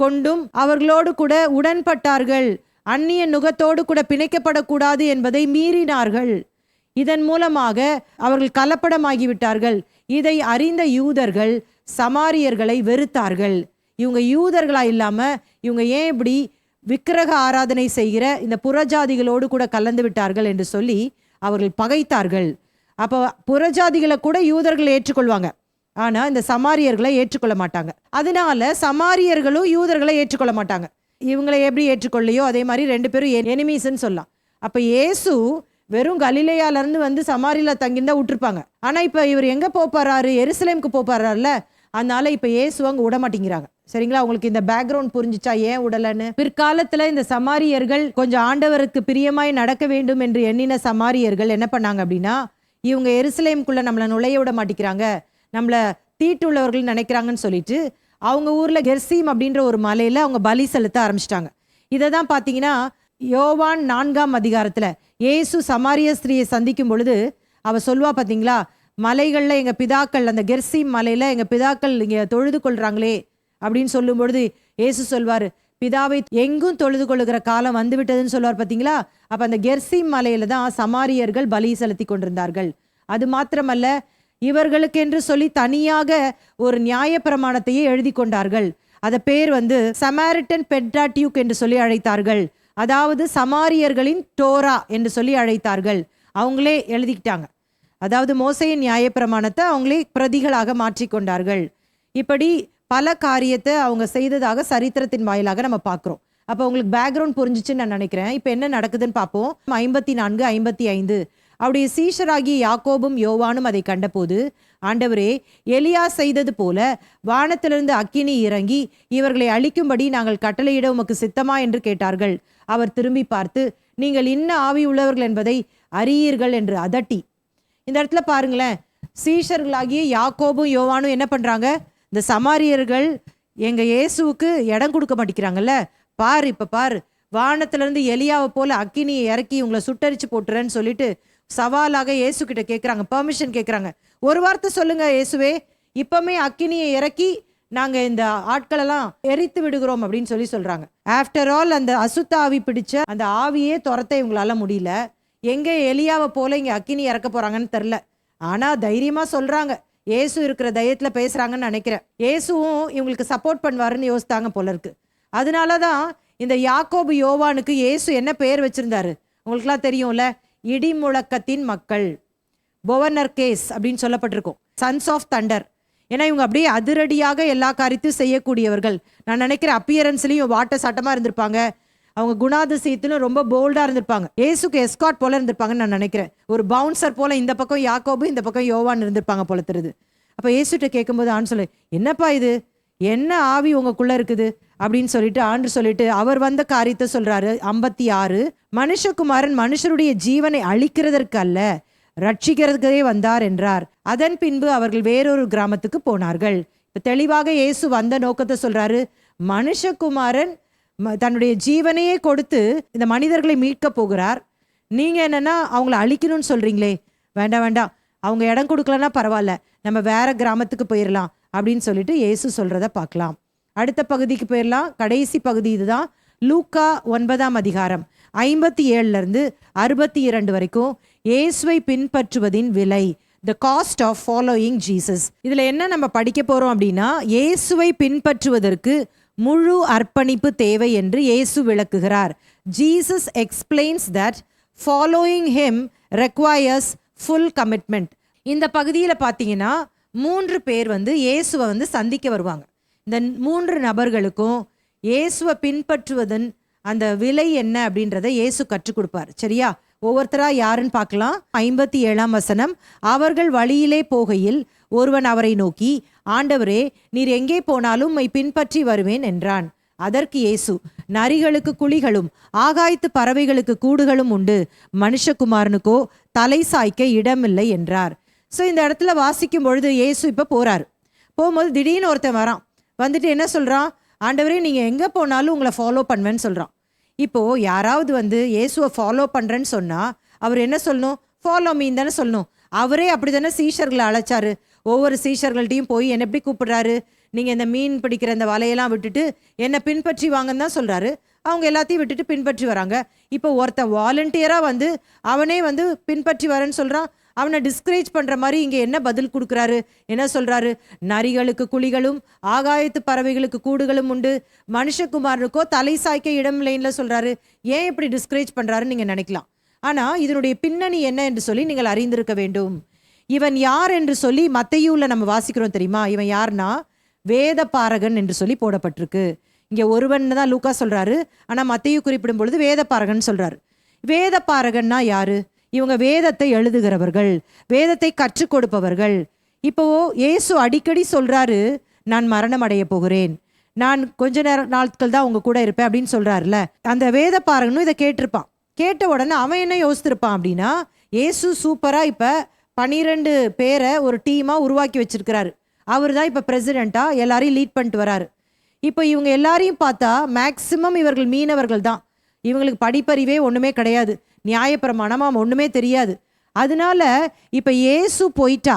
கொண்டும் அவர்களோடு கூட உடன்பட்டார்கள். அந்நிய நுகத்தோடு கூட பிணைக்கப்படக்கூடாது என்பதை மீறினார்கள். இதன் மூலமாக அவர்கள் கலப்படமாகிவிட்டார்கள். இதை அறிந்த யூதர்கள் சமாரியர்களை வெறுத்தார்கள். இவங்க யூதர்களா இல்லாம இவங்க ஏன் இப்படி விக்கிரக ஆராதனை செய்கிற இந்த புறஜாதிகளோடு கூட கலந்து விட்டார்கள் என்று சொல்லி அவர்கள் பகைத்தார்கள். அப்போ புறஜாதிகளை கூட யூதர்கள் ஏற்றுக்கொள்வாங்க, ஆனா இந்த சமாரியர்களை ஏற்றுக்கொள்ள மாட்டாங்க. அதனால சமாரியர்களும் யூதர்களை ஏற்றுக்கொள்ள மாட்டாங்க. இவங்களை எப்படி ஏற்றுக்கொள்ளையோ அதே மாதிரி 2 பேரும் எனிமீஸ்ன்னு சொல்லலாம். அப்ப இயேசு வெறும் கலிலேயால இருந்து வந்து சமாரியில தங்கியிருந்தா விட்டுருப்பாங்க. ஆனா இப்ப இவர் எங்க போறாரு, எருசலேமுக்கு போறாருல்ல, அதனால இப்ப இயேசு அங்க விட மாட்டேங்கிறாங்க. சரிங்களா? உங்களுக்கு இந்த பேக்ரவுண்ட் புரிஞ்சுச்சா ஏன் விடலன்னு? பிற்காலத்துல இந்த சமாரியர்கள் கொஞ்சம் ஆண்டவருக்கு பிரியமாய் நடக்க வேண்டும் என்று எண்ணின சமாரியர்கள் என்ன பண்ணாங்க அப்படின்னா, இவங்க எருசலேமுக்குள்ள நம்மளை நுழைய விட மாட்டேங்கிறாங்க, நம்மளை தீட்டுள்ளவர்கள் நினைக்கிறாங்கன்னு சொல்லிட்டு அவங்க ஊர்ல கெர்சீம் அப்படின்ற ஒரு மலையில அவங்க பலி செலுத்த ஆரம்பிச்சிட்டாங்க. இதை தான் பார்த்தீங்கன்னா யோவான் 4ஆம் அதிகாரத்துல இயேசு சமாரிய ஸ்திரியை சந்திக்கும் பொழுது அவ சொல்வா பார்த்தீங்களா, மலைகள்ல எங்க பிதாக்கள், அந்த கெர்சீம் மலையில எங்க பிதாக்கள் இங்க தொழுது கொள்றாங்களே அப்படின்னு சொல்லும் பொழுது இயேசு சொல்வாரு, பிதாவை எங்கும் தொழுது கொள்ளுகிற காலம் வந்து விட்டதுன்னு சொல்வார் பார்த்தீங்களா. அப்ப அந்த கெர்சீம் மலையில தான் சமாரியர்கள் பலி செலுத்தி கொண்டிருந்தார்கள். அது மாத்திரமல்ல, இவர்களுக்கென்று சொல்லி தனியாக ஒரு நியாயப்பிரமாணத்தையே எழுதி கொண்டார்கள். அத பேர் வந்து சமாரிட்டன் பென்டாட்டியூக் என்று சொல்லி அழைத்தார்கள். அதாவது சமாரியர்களின் டோரா என்று சொல்லி அழைத்தார்கள். அவங்களே எழுதிக்கிட்டாங்க. அதாவது மோசேயின் நியாயப்பிரமாணத்தை அவங்களே பிரதிகளாக மாற்றிக்கொண்டார்கள். இப்படி பல காரியத்தை அவங்க செய்ததாக சரித்திரத்தின் வாயிலாக நம்ம பார்க்குறோம். அப்போ உங்களுக்கு பேக்ரவுண்ட் புரிஞ்சிச்சுன்னு நான் நினைக்கிறேன். இப்போ என்ன நடக்குதுன்னு பார்ப்போம். 54, 55 அவருடைய சீஷராகிய யாக்கோபும் யோவானும் அதை கண்டபோது, ஆண்டவரே, எலியா செய்தது போல வானத்திலிருந்து அக்கினி இறங்கி இவர்களை அழிக்கும்படி நாங்கள் கட்டளையிட உமக்கு சித்தமா என்று கேட்டார்கள். அவர் திரும்பி பார்த்து, நீங்கள் இன்ன ஆவி உள்ளவர்கள் என்பதை அறியீர்கள் என்று அதட்டி. இந்த இடத்துல பாருங்களேன், சீஷர்களாகிய யாக்கோபும் யோவானும் என்ன பண்றாங்க, இந்த சமாரியர்கள் எங்க இயேசுவுக்கு இடம் கொடுக்க மாட்டேங்கிறாங்கல்ல, பாரு இப்ப பாரு, வானத்திலிருந்து எலியாவை போல அக்கினியை இறக்கி உங்களை சுட்டரிச்சு போட்டுறேன்னு சொல்லிட்டு சவாலாக இயேசு கிட்ட கேட்குறாங்க, பெர்மிஷன் கேட்குறாங்க. ஒரு வார்த்தை சொல்லுங்க இயேசுவே, இப்பவுமே அக்கினியை இறக்கி நாங்க இந்த ஆட்களெல்லாம் எரித்து விடுகிறோம் அப்படின்னு சொல்லி சொல்றாங்க. ஆஃப்டர் ஆல் அந்த அசுத்த ஆவி பிடிச்ச அந்த ஆவியே துரத்த இவங்களால முடியல. எங்க எலியாவை போல இங்க அக்கினி இறக்க போறாங்கன்னு தெரில. ஆனா தைரியமா சொல்றாங்க, இயேசு இருக்கிற தைரியத்துல பேசுறாங்கன்னு நினைக்கிறேன். இயேசுவும் இவங்களுக்கு சப்போர்ட் பண்ணுவாருன்னு யோசித்தாங்க போல இருக்கு. அதனாலதான் இந்த யாக்கோபு யோவானுக்கு இயேசு என்ன பெயர் வச்சிருந்தாரு உங்களுக்குலாம் தெரியும்ல, இடி முழக்கத்தின் மக்கள், பொவனர்கேஸ் அப்படின்னு சொல்லப்பட்டிருக்கும், சன்ஸ் ஆஃப் தண்டர். ஏன்னா இவங்க அப்படியே அதிரடியாக எல்லா காரியத்தையும் செய்யக்கூடியவர்கள். நான் நினைக்கிறேன் அப்பியரன்ஸ்லையும் வாட்ட சட்டமா இருந்திருப்பாங்க, அவங்க குணாதிசயத்திலும் ரொம்ப போல்டா இருந்திருப்பாங்க, இயேசுக்கு எஸ்காட் போல இருந்திருப்பாங்கன்னு நான் நினைக்கிறேன். ஒரு பவுன்சர் போல இந்த பக்கம் யாக்கோபு இந்த பக்கம் யோவான் இருந்திருப்பாங்க போல தெரியுது. அப்ப இயேசுகிட்ட கேட்கும்போது ஆண்டு சொல்லு, என்னப்பா இது, என்ன ஆவி உங்களுக்குள்ள இருக்குது அப்படின்னு சொல்லிட்டு ஆண்டு சொல்லிட்டு அவர் வந்த காரியத்தை சொல்றாரு. 56 மனுஷகுமாரன் மனுஷருடைய ஜீவனை அழிக்கிறதற்கு அல்ல, ரட்சிக்கிறதுக்கே வந்தார் என்றார். அதன் பின்பு அவர்கள் வேறொரு கிராமத்துக்கு போனார்கள். இப்ப தெளிவாக இயேசு வந்த நோக்கத்தை சொல்றாரு. மனுஷகுமாரன் தன்னுடைய ஜீவனையே கொடுத்து இந்த மனிதர்களை மீட்க போகிறார். நீங்க என்னன்னா அவங்கள அழிக்கணும்னு சொல்றீங்களே, வேண்டாம் வேண்டாம், அவங்க இடம் கொடுக்கலன்னா பரவாயில்ல, நம்ம வேற கிராமத்துக்கு போயிடலாம் அப்படின்னு சொல்லிட்டு இயேசு சொல்றத பார்க்கலாம். அடுத்த பகுதிக்கு போயிடலாம். கடைசி பகுதி இதுதான். லூக்கா 9ஆம் அதிகாரம் 57 62 வரைக்கும் இயேசுவை பின்பற்றுவதின் விலை, the cost of following Jesus. இதுல என்ன நம்ம படிக்க போறோம் அப்படின்னா, இயேசுவை பின்பற்றுவதற்கு முழு அர்ப்பணிப்பு தேவை என்று இயேசு விளக்குகிறார். Jesus explains that following him requires full commitment. இந்த பகுதியில் பார்த்தீங்கன்னா 3 பேர் இயேசுவை சந்திக்க வருவாங்க. இந்த 3 நபர்களுக்கும் இயேசுவை பின்பற்றுவதன் அந்த விலை என்ன அப்படின்றத இயேசு கற்றுக் கொடுப்பார். சரியா? ஒவ்வொருத்தரா யாருன்னு பார்க்கலாம். 57ஆம் வசனம். அவர்கள் வழியிலே போகையில் ஒருவன் அவரை நோக்கி, ஆண்டவரே, நீர் எங்கே போனாலும் உம்மை பின்பற்றி வருவேன் என்றான். அதற்கு இயேசு, நரிகளுக்கு குழிகளும் ஆகாயத்து பறவைகளுக்கு கூடுகளும் உண்டு, மனுஷகுமாரனுக்கோ தலை சாய்க்க இடமில்லை என்றார். ஸோ இந்த இடத்துல வாசிக்கும் பொழுது இயேசு இப்போ போறாரு. போகும்போது திடீர்னு ஒருத்தன் வரான். வந்துட்டு என்ன சொல்றான்? ஆண்டவரே, நீங்கள் எங்கே போனாலும் உங்களை ஃபாலோ பண்ணுவேன்னு சொல்கிறான். இப்போது யாராவது இயேசுவை ஃபாலோ பண்ணுறேன்னு சொன்னால் அவர் என்ன சொல்லணும்? ஃபாலோ மீன் தானே சொல்லணும். அவரே அப்படி தானே சீஷர்களை அழைச்சாரு. ஒவ்வொரு சீஷர்கள்ட்டையும் போய் என்னை எப்படி கூப்பிடுறாரு? நீங்கள் இந்த மீன் பிடிக்கிற இந்த வலையெல்லாம் விட்டுட்டு என்னை பின்பற்றி வாங்கன்னு தான் சொல்கிறாரு. அவங்க எல்லாத்தையும் விட்டுட்டு பின்பற்றி வராங்க. இப்போ ஒருத்தன் வாலண்டியராக அவனே பின்பற்றி வரேன்னு சொல்கிறான். அவனை டிஸ்கரேஜ் பண்ணுற மாதிரி இங்கே என்ன பதில் கொடுக்குறாரு? என்ன சொல்கிறாரு? நரிகளுக்கு குழிகளும் ஆகாயத்து பறவைகளுக்கு கூடுகளும் உண்டு, மனுஷகுமாரனுக்கோ தலை சாய்க்க இடம் இல்லைன்னு சொல்கிறாரு. ஏன் இப்படி டிஸ்கரேஜ் பண்ணுறாருன்னு நீங்கள் நினைக்கலாம். ஆனால் இதனுடைய பின்னணி என்ன என்று சொல்லி நீங்கள் அறிந்திருக்க வேண்டும். இவன் யார் என்று சொல்லி மத்தேயுவில் நம்ம வாசிக்கிறோம் தெரியுமா? இவன் யார்னா வேத பாரகன் என்று சொல்லி போடப்பட்டிருக்கு. இங்கே ஒருவன் தான் லூக்கா சொல்கிறாரு, ஆனால் மத்தேயு குறிப்பிடும் பொழுது வேத பாரகன் சொல்கிறாரு. வேத பாரகன்னா யாரு? இவங்க வேதத்தை எழுதுகிறவர்கள், வேதத்தை கற்றுக் கொடுப்பவர்கள். இப்போ இயேசு அடிக்கடி சொல்றாரு, நான் மரணம் அடைய போகிறேன், நான் கொஞ்ச நாட்கள் தான் உங்க கூட இருப்பேன் அப்படின்னு சொல்றாருல. அந்த வேத பாரகனும் இதை கேட்டிருப்பான். கேட்ட உடனே அவன் என்ன யோசித்திருப்பான் அப்படின்னா, இயேசு சூப்பரா இப்ப 12 பேரை ஒரு டீமா உருவாக்கி வச்சிருக்கிறாரு. அவர் தான் இப்ப பிரசிடென்ட்டா எல்லாரையும் லீட் பண்ணிட்டு வராரு. இப்போ இவங்க எல்லாரையும் பார்த்தா மேக்சிமம் இவர்கள் மீனவர்கள் தான். இவங்களுக்கு படிப்பறிவே ஒண்ணுமே கிடையாது, நியாயப்பிரமாணமா ஒண்ணுமே தெரியாது. அதனால இப்ப இயேசு போயிட்டா,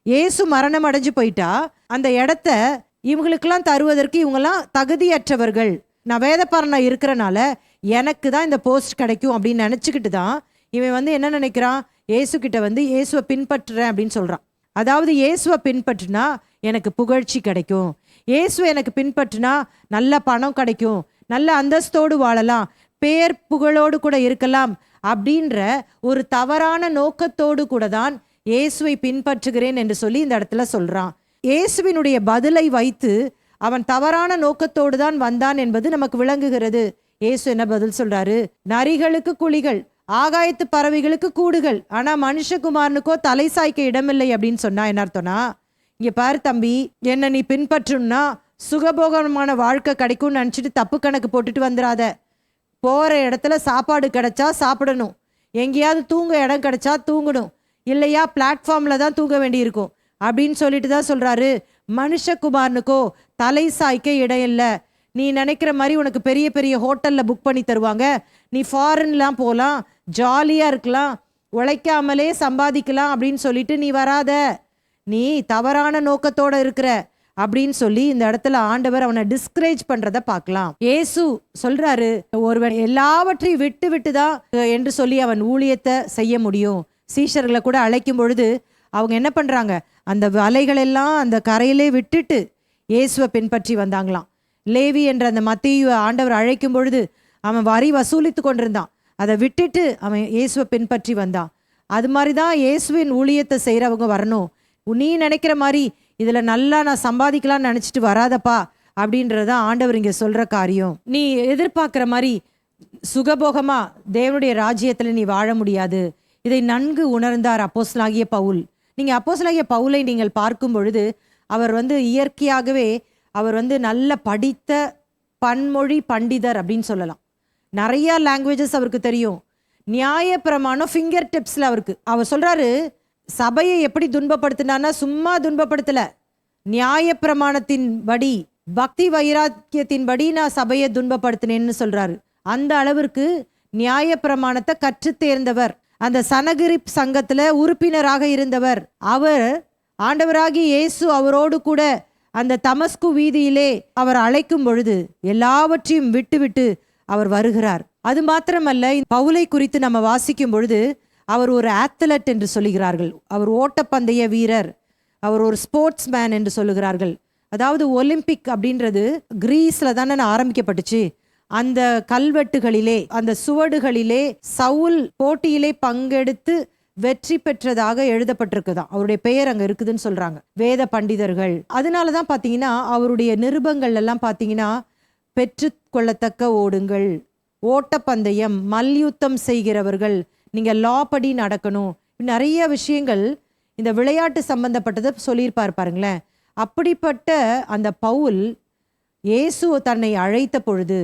இயேசு மரணம் அடைஞ்சு போயிட்டா, அந்த இடத்த இவங்களுக்கெல்லாம் தருவதற்கு இவங்கெல்லாம் தகுதியற்றவர்கள். நான் வேதப்பாரனா இருக்கிறனால எனக்கு தான் இந்த போஸ்ட் கிடைக்கும் அப்படின்னு நினச்சிக்கிட்டு தான் இவன் என்ன நினைக்கிறான்? இயேசு கிட்ட இயேசுவை பின்பற்றுறேன் அப்படின்னு சொல்றான். அதாவது இயேசுவை பின்பற்றுனா எனக்கு புகழ்ச்சி கிடைக்கும், இயேசுவை எனக்கு பின்பற்றுனா நல்ல பணம் கிடைக்கும், நல்ல அந்தஸ்தோடு வாழலாம், பேர் புகழோடு கூட இருக்கலாம் அப்படின்ற ஒரு தவறான நோக்கத்தோடு கூட தான் இயேசுவை பின்பற்றுகிறேன் என்று சொல்லி இந்த இடத்துல சொல்றான். இயேசுவினுடைய பதிலை வைத்து அவன் தவறான நோக்கத்தோடு தான் வந்தான் என்பது நமக்கு விளங்குகிறது. இயேசு என்ன பதில் சொல்றாரு? நரிகளுக்கு குழிகள், ஆகாயத்து பறவைகளுக்கு கூடுகள், ஆனா மனுஷகுமாரனுக்கோ தலை சாய்க்க இடமில்லை அப்படின்னு சொன்னா என்ன அர்த்தம்னா, இங்க பாரு தம்பி, என்ன நீ பின்பற்றுன்னா சுகபோகமான வாழ்க்கை கிடைக்கும்னு நினைச்சிட்டு தப்பு கணக்கு போட்டுட்டு வந்துடாத. போற இடத்துல சாப்பாடு கிடைச்சா சாப்பிடணும், எங்கேயாவது தூங்க இடம் கிடைச்சா தூங்கணும், இல்லையா பிளாட்ஃபார்ம்ல தான் தூங்க வேண்டி இருக்கும் அப்படின்னு சொல்லிட்டு தான் சொல்றாரு. மனுஷகுமாரனுக்கோ தலை சாய்க்க இடம் இல்லை. நீ நினைக்கிற மாதிரி உனக்கு பெரிய பெரிய ஹோட்டல்ல புக் பண்ணி தருவாங்க, நீ ஃபாரின்லாம் போகலாம், ஜாலியா இருக்கலாம், உழைக்காமலே சம்பாதிக்கலாம் அப்படின்னு சொல்லிட்டு நீ வராத, நீ தவறான நோக்கத்தோட இருக்கிற அப்படின்னு சொல்லி இந்த இடத்துல ஆண்டவர் அவனை டிஸ்கரேஜ் பண்றத பார்க்கலாம். இயேசு சொல்றாரு, ஒருவன் எல்லாவற்றையும் விட்டு விட்டுதான் என்று சொல்லி அவன் ஊழியத்தை செய்ய முடியும். சீஷர்களை கூட அழைக்கும் பொழுது அவங்க என்ன பண்றாங்க? அந்த வலைகளெல்லாம் அந்த கரையிலே விட்டுட்டு இயேசுவை பின்பற்றி வந்தாங்களாம். லேவி என்ற அந்த மத்தேயு ஆண்டவர் அழைக்கும் பொழுது அவன் வரி வசூலித்து கொண்டிருந்தான், அதை விட்டுட்டு அவன் இயேசுவை பின்பற்றி வந்தான். அது மாதிரி தான் இயேசுவின் ஊழியத்தை செய்கிறவங்க வரணும். நீ நினைக்கிற மாதிரி இதில் நல்லா நான் சம்பாதிக்கலாம்னு நினச்சிட்டு வராதப்பா அப்படின்றத ஆண்டவர் இங்கே சொல்கிற காரியம். நீ எதிர்பார்க்குற மாதிரி சுகபோகமாக தேவனுடைய ராஜ்யத்தில் நீ வாழ முடியாது. இதை நன்கு உணர்ந்தார் அப்போஸ்தலனாகிய பவுல். நீங்கள் அப்போஸ்தலனாகிய பவுலை நீங்கள் பார்க்கும் பொழுது அவர் இயற்கையாகவே அவர் நல்ல படித்த பன்மொழி பண்டிதர் அப்படின்னு சொல்லலாம். நிறையா லாங்குவேஜஸ் அவருக்கு தெரியும். நியாய பிரமாணம் ஃபிங்கர் டிப்ஸில் அவருக்கு. அவர் சொல்கிறாரு, சபையை எப்படி துன்பப்படுத்தினான்னா சும்மா துன்பப்படுத்தலை, நியாய பிரமாணத்தின் படி பக்தி வைராக்கியத்தின் படி நான் சபையை துன்பப்படுத்தினேன்னு சொல்கிறாரு. அந்த அளவிற்கு நியாய பிரமாணத்தை கற்று தேர்ந்தவர், அந்த சனகிரிப் சங்கத்தில் உறுப்பினராக இருந்தவர். அவர் ஆண்டவராகி இயேசு அவரோடு கூட அந்த தமஸ்கு வீதியிலே அவர் அழைக்கும் பொழுது எல்லாவற்றையும் விட்டு அவர் வருகிறார். அது மாத்திரமல்ல, பவுலை குறித்து நம்ம வாசிக்கும் பொழுது அவர் ஒரு ஆத்லெட் என்று சொல்லுகிறார்கள், அவர் ஓட்டப்பந்தய வீரர், அவர் ஒரு ஸ்போர்ட்ஸ் மேன் என்று சொல்லுகிறார்கள். அதாவது ஒலிம்பிக் அப்படின்றது கிரீஸ்ல தானே ஆரம்பிக்கப்பட்டுச்சு. அந்த கல்வெட்டுகளிலே அந்த சுவடுகளிலே சவுல் போட்டியிலே பங்கெடுத்து வெற்றி பெற்றதாக எழுதப்பட்டிருக்குதான், அவருடைய பெயர் அங்க இருக்குதுன்னு சொல்றாங்க வேத பண்டிதர்கள். அதனாலதான் பாத்தீங்கன்னா அவருடைய நிருபங்கள் எல்லாம் பாத்தீங்கன்னா பெற்று கொள்ளத்தக்க ஓடுங்கள், ஓட்டப்பந்தயம், மல்யுத்தம் செய்கிறவர்கள், நீங்க லா படி நடக்கணும், நிறைய விஷயங்கள் இந்த விளையாட்டு சம்பந்தப்பட்டதை சொல்லியிருப்பார் பாருங்களேன். அப்படிப்பட்ட அந்த பவுல் இயேசு தன்னை அழைத்த பொழுது,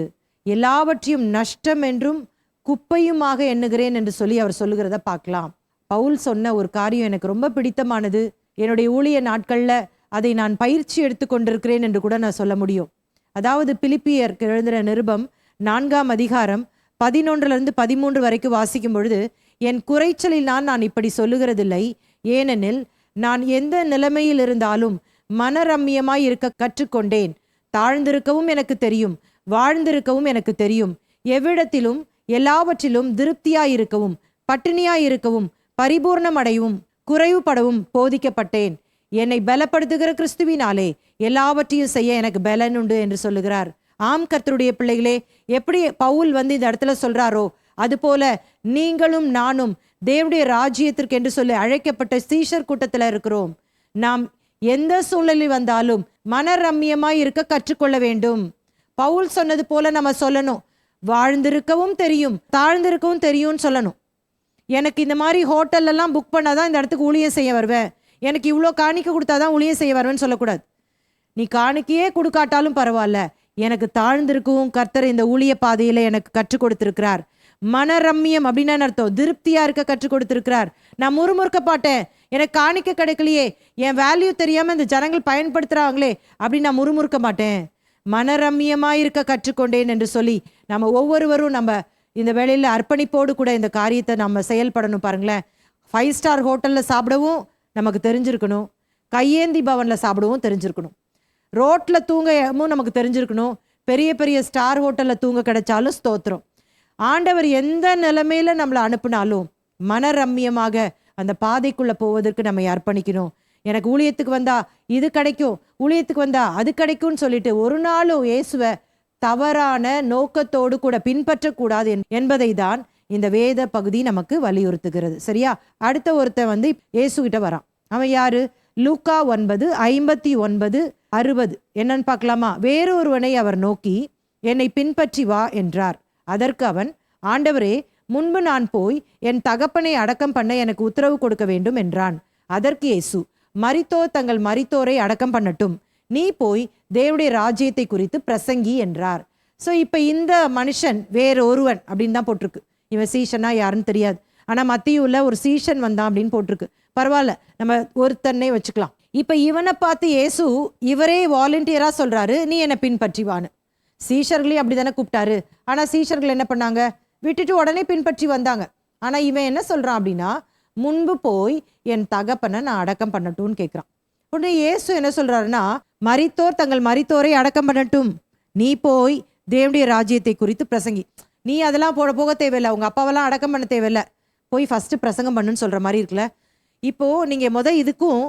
எல்லாவற்றையும் நஷ்டம் என்றும் குப்பையுமாக எண்ணுகிறேன் என்று சொல்லி அவர் சொல்லுகிறத பார்க்கலாம். பவுல் சொன்ன ஒரு காரியம் எனக்கு ரொம்ப பிடித்தமானது. என்னுடைய ஊழிய நாட்களில் அதை நான் பயிற்சி எடுத்து கொண்டிருக்கிறேன் என்று கூட நான் சொல்ல முடியும். அதாவது பிலிப்பியருக்கு எழுதின நிருபம் 4ஆம் அதிகாரம் 11-13 வரைக்கும் வாசிக்கும் பொழுது, என் குறைச்சலில் நான் இப்படி சொல்லுகிறதில்லை, ஏனெனில் நான் எந்த நிலைமையில் இருந்தாலும் மனரம்மியமாய் இருக்க கற்றுக்கொண்டேன். தாழ்ந்திருக்கவும் எனக்கு தெரியும், வாழ்ந்திருக்கவும் எனக்கு தெரியும். எவ்விடத்திலும் எல்லாவற்றிலும் திருப்தியாயிருக்கவும் பட்டினியாயிருக்கவும் பரிபூர்ணமடையவும் குறைவுபடவும் போதிக்கப்பட்டேன். என்னை பலப்படுத்துகிற கிறிஸ்துவினாலே எல்லாவற்றையும் செய்ய எனக்கு பலன் உண்டு என்று சொல்லுகிறார். ஆம் கர்த்தருடைய பிள்ளைகளே, எப்படி பவுல் இந்த இடத்துல சொல்றாரோ அதுபோல நீங்களும் நானும் தேவனுடைய ராஜ்யத்திற்கு என்று சொல்லி அழைக்கப்பட்ட சீஷர் கூட்டத்தில் இருக்கிறோம். நாம் எந்த சூழ்நிலை வந்தாலும் மனரம்மியமாய் இருக்க கற்றுக்கொள்ள வேண்டும். பவுல் சொன்னது போல நம்ம சொல்லணும், வாழ்ந்திருக்கவும் தெரியும் தாழ்ந்திருக்கவும் தெரியும்னு சொல்லணும். எனக்கு இந்த மாதிரி ஹோட்டல்லாம் புக் பண்ணாதான் இந்த இடத்துக்கு ஊழியம் செய்ய வருவேன், எனக்கு இவ்வளோ காணிக்கை கொடுத்தாதான் ஊழியம் செய்ய வருவேன்னு சொல்லக்கூடாது. நீ காணிக்கையே கொடுக்காட்டாலும் பரவாயில்ல, எனக்கு தாழ்ந்திருக்கவும் கர்த்தர் இந்த ஊழிய பாதையில எனக்கு கற்றுக் கொடுத்திருக்கிறார். மனரம்மியம் அப்படின்னு அர்த்தம், திருப்தியா இருக்க கற்றுக் கொடுத்திருக்கிறார். நான் முறுமுறுக்க பாட்டேன், எனக்கு காணிக்கை கிடைக்கலையே, என் வேல்யூ தெரியாம இந்த ஜனங்கள் பயன்படுத்துறாங்களே அப்படின்னு நான் முறுமுறுக்க மாட்டேன். மனரம்மியமாய் இருக்க கற்றுக்கொண்டேன் என்று சொல்லி நம்ம ஒவ்வொருவரும் நம்ம இந்த வேளையில் அர்ப்பணிப்போடு கூட இந்த காரியத்தை நம்ம செயல்படணும். பாருங்களேன், 5 ஸ்டார் ஹோட்டலில் சாப்பிடவும் நமக்கு தெரிஞ்சிருக்கணும், கையேந்தி பவனில் சாப்பிடவும் தெரிஞ்சிருக்கணும், ரோட்டில் தூங்கவும் நமக்கு தெரிஞ்சிருக்கணும், பெரிய பெரிய ஸ்டார் ஹோட்டலில் தூங்க கிடைச்சாலும் ஸ்தோத்திரம். ஆண்டவர் எந்த நிலைமையில நம்மளை அனுப்புனாலும் மனரம்மியமாக அந்த பாதைக்குள்ளே போவதற்கு நம்ம அர்ப்பணிக்கணும். எனக்கு ஊழியத்துக்கு வந்தா இது கிடைக்கும், ஊழியத்துக்கு வந்தா அது கிடைக்கும்னு சொல்லிட்டு ஒரு நாளும் இயேசுவை தவறான நோக்கத்தோடு கூட பின்பற்றக்கூடாது என்பதை தான் இந்த வேத பகுதி நமக்கு வலியுறுத்துகிறது. சரியா? அடுத்த ஒருத்தன் இயேசு கிட்ட வரான். அவன் யாரு? லூக்கா 9:59-60 என்னன்னு பார்க்கலாமா? வேறொருவனை அவர் நோக்கி, என்னை பின்பற்றி வா என்றார். அதற்கு அவன், ஆண்டவரே, முன்பு நான் போய் என் தகப்பனை அடக்கம் பண்ண எனக்கு உத்தரவு கொடுக்க வேண்டும் என்றான். அதற்கு இயேசு, மரித்தோர் தங்கள் மரித்தோரை அடக்கம் பண்ணட்டும், நீ போய் தேவனுடைய ராஜ்யத்தை குறித்து பிரசங்கி என்றார். ஸோ இப்போ இந்த மனுஷன் வேறொருவன் அப்படின்னு தான் போட்டிருக்கு. இவன் சீஷனா யாருன்னு தெரியாது, ஆனால் மத்தியுள்ள ஒரு சீஷன் வந்தான் அப்படின்னு போட்டிருக்கு. பரவாயில்ல, நம்ம ஒருத்தன்னே வச்சுக்கலாம். இப்போ இவனை பார்த்து இயேசு இவரே வாலண்டியரா சொல்றாரு, நீ என்னை பின்பற்றிவான்னு. சீஷர்களையும் அப்படி தானே கூப்பிட்டாரு. ஆனால் சீஷர்கள் என்ன பண்ணாங்க? விட்டுட்டு உடனே பின்பற்றி வந்தாங்க. ஆனால் இவன் என்ன சொல்றான் அப்படின்னா, முன்பு போய் என் தகப்பனை நான் அடக்கம் பண்ணட்டும்னு கேட்குறான். உடனே இயேசு என்ன சொல்றாருன்னா, மரித்தோர் தங்கள் மரித்தோரை அடக்கம் பண்ணட்டும், நீ போய் தேவனுடைய ராஜ்யத்தை குறித்து பிரசங்கி. நீ அதெல்லாம் போக தேவையில்லை, உங்க அப்பாவெல்லாம் அடக்கம் பண்ண தேவையில்லை, போய் ஃபர்ஸ்ட் பிரசங்கம் பண்ணுன்னு சொல்ற மாதிரி இருக்குல்ல. இப்போ நீங்க இதுக்கும்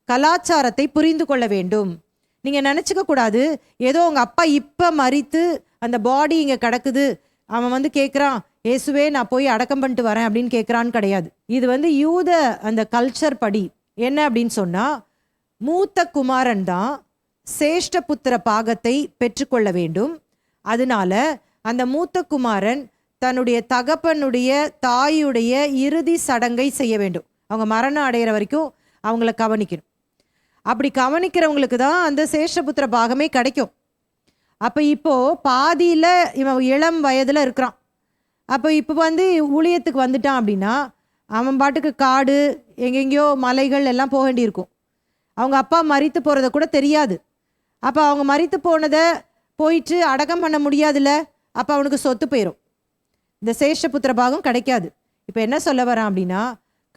கலாச்சாரத்தை புரிந்து கொள்ள வேண்டும். நீங்க நினைச்சுக்க கூடாது ஏதோ உங்க அப்பா இப்ப மரித்து அந்த பாடி இங்க கிடக்குது, அவன் கேட்குறான், இயேசுவே நான் போய் அடக்கம் பண்ணிட்டு வரேன் அப்படின்னு கேட்குறான்னு கிடையாது. இது யூத அந்த கல்ச்சர் படி என்ன அப்படின்னு சொன்னா, மூத்த குமாரன் தான் சேஷ்ட புத்திர பாகத்தை பெற்றுக்கொள்ள வேண்டும். அதனால அந்த மூத்த குமாரன் தன்னுடைய தகப்பனுடைய தாயுடைய இறுதி சடங்கை செய்ய வேண்டும். அவங்க மரணம் அடைகிற வரைக்கும் அவங்கள கவனிக்கணும். அப்படி கவனிக்கிறவங்களுக்கு தான் அந்த சேஷ்டபுத்திர பாகமே கிடைக்கும். அப்போ இப்போ பாதியில் இவன் இளம் வயதில் இருக்கிறான். அப்போ இப்போ ஊழியத்துக்கு வந்துட்டான் அப்படின்னா அவன் பாட்டுக்கு காடு எங்கெங்கேயோ மலைகள் எல்லாம் போக வேண்டியிருக்கும். அவங்க அப்பா மரித்து போகிறத கூட தெரியாது. அப்போ அவங்க மரித்து போனதை போயிட்டு அடக்கம் பண்ண முடியாதுல்ல, அப்போ அவனுக்கு சொத்து போயிடும், இந்த சேஷ்டபுத்திர பாகம் கிடைக்காது. இப்போ என்ன சொல்ல வரான் அப்படின்னா,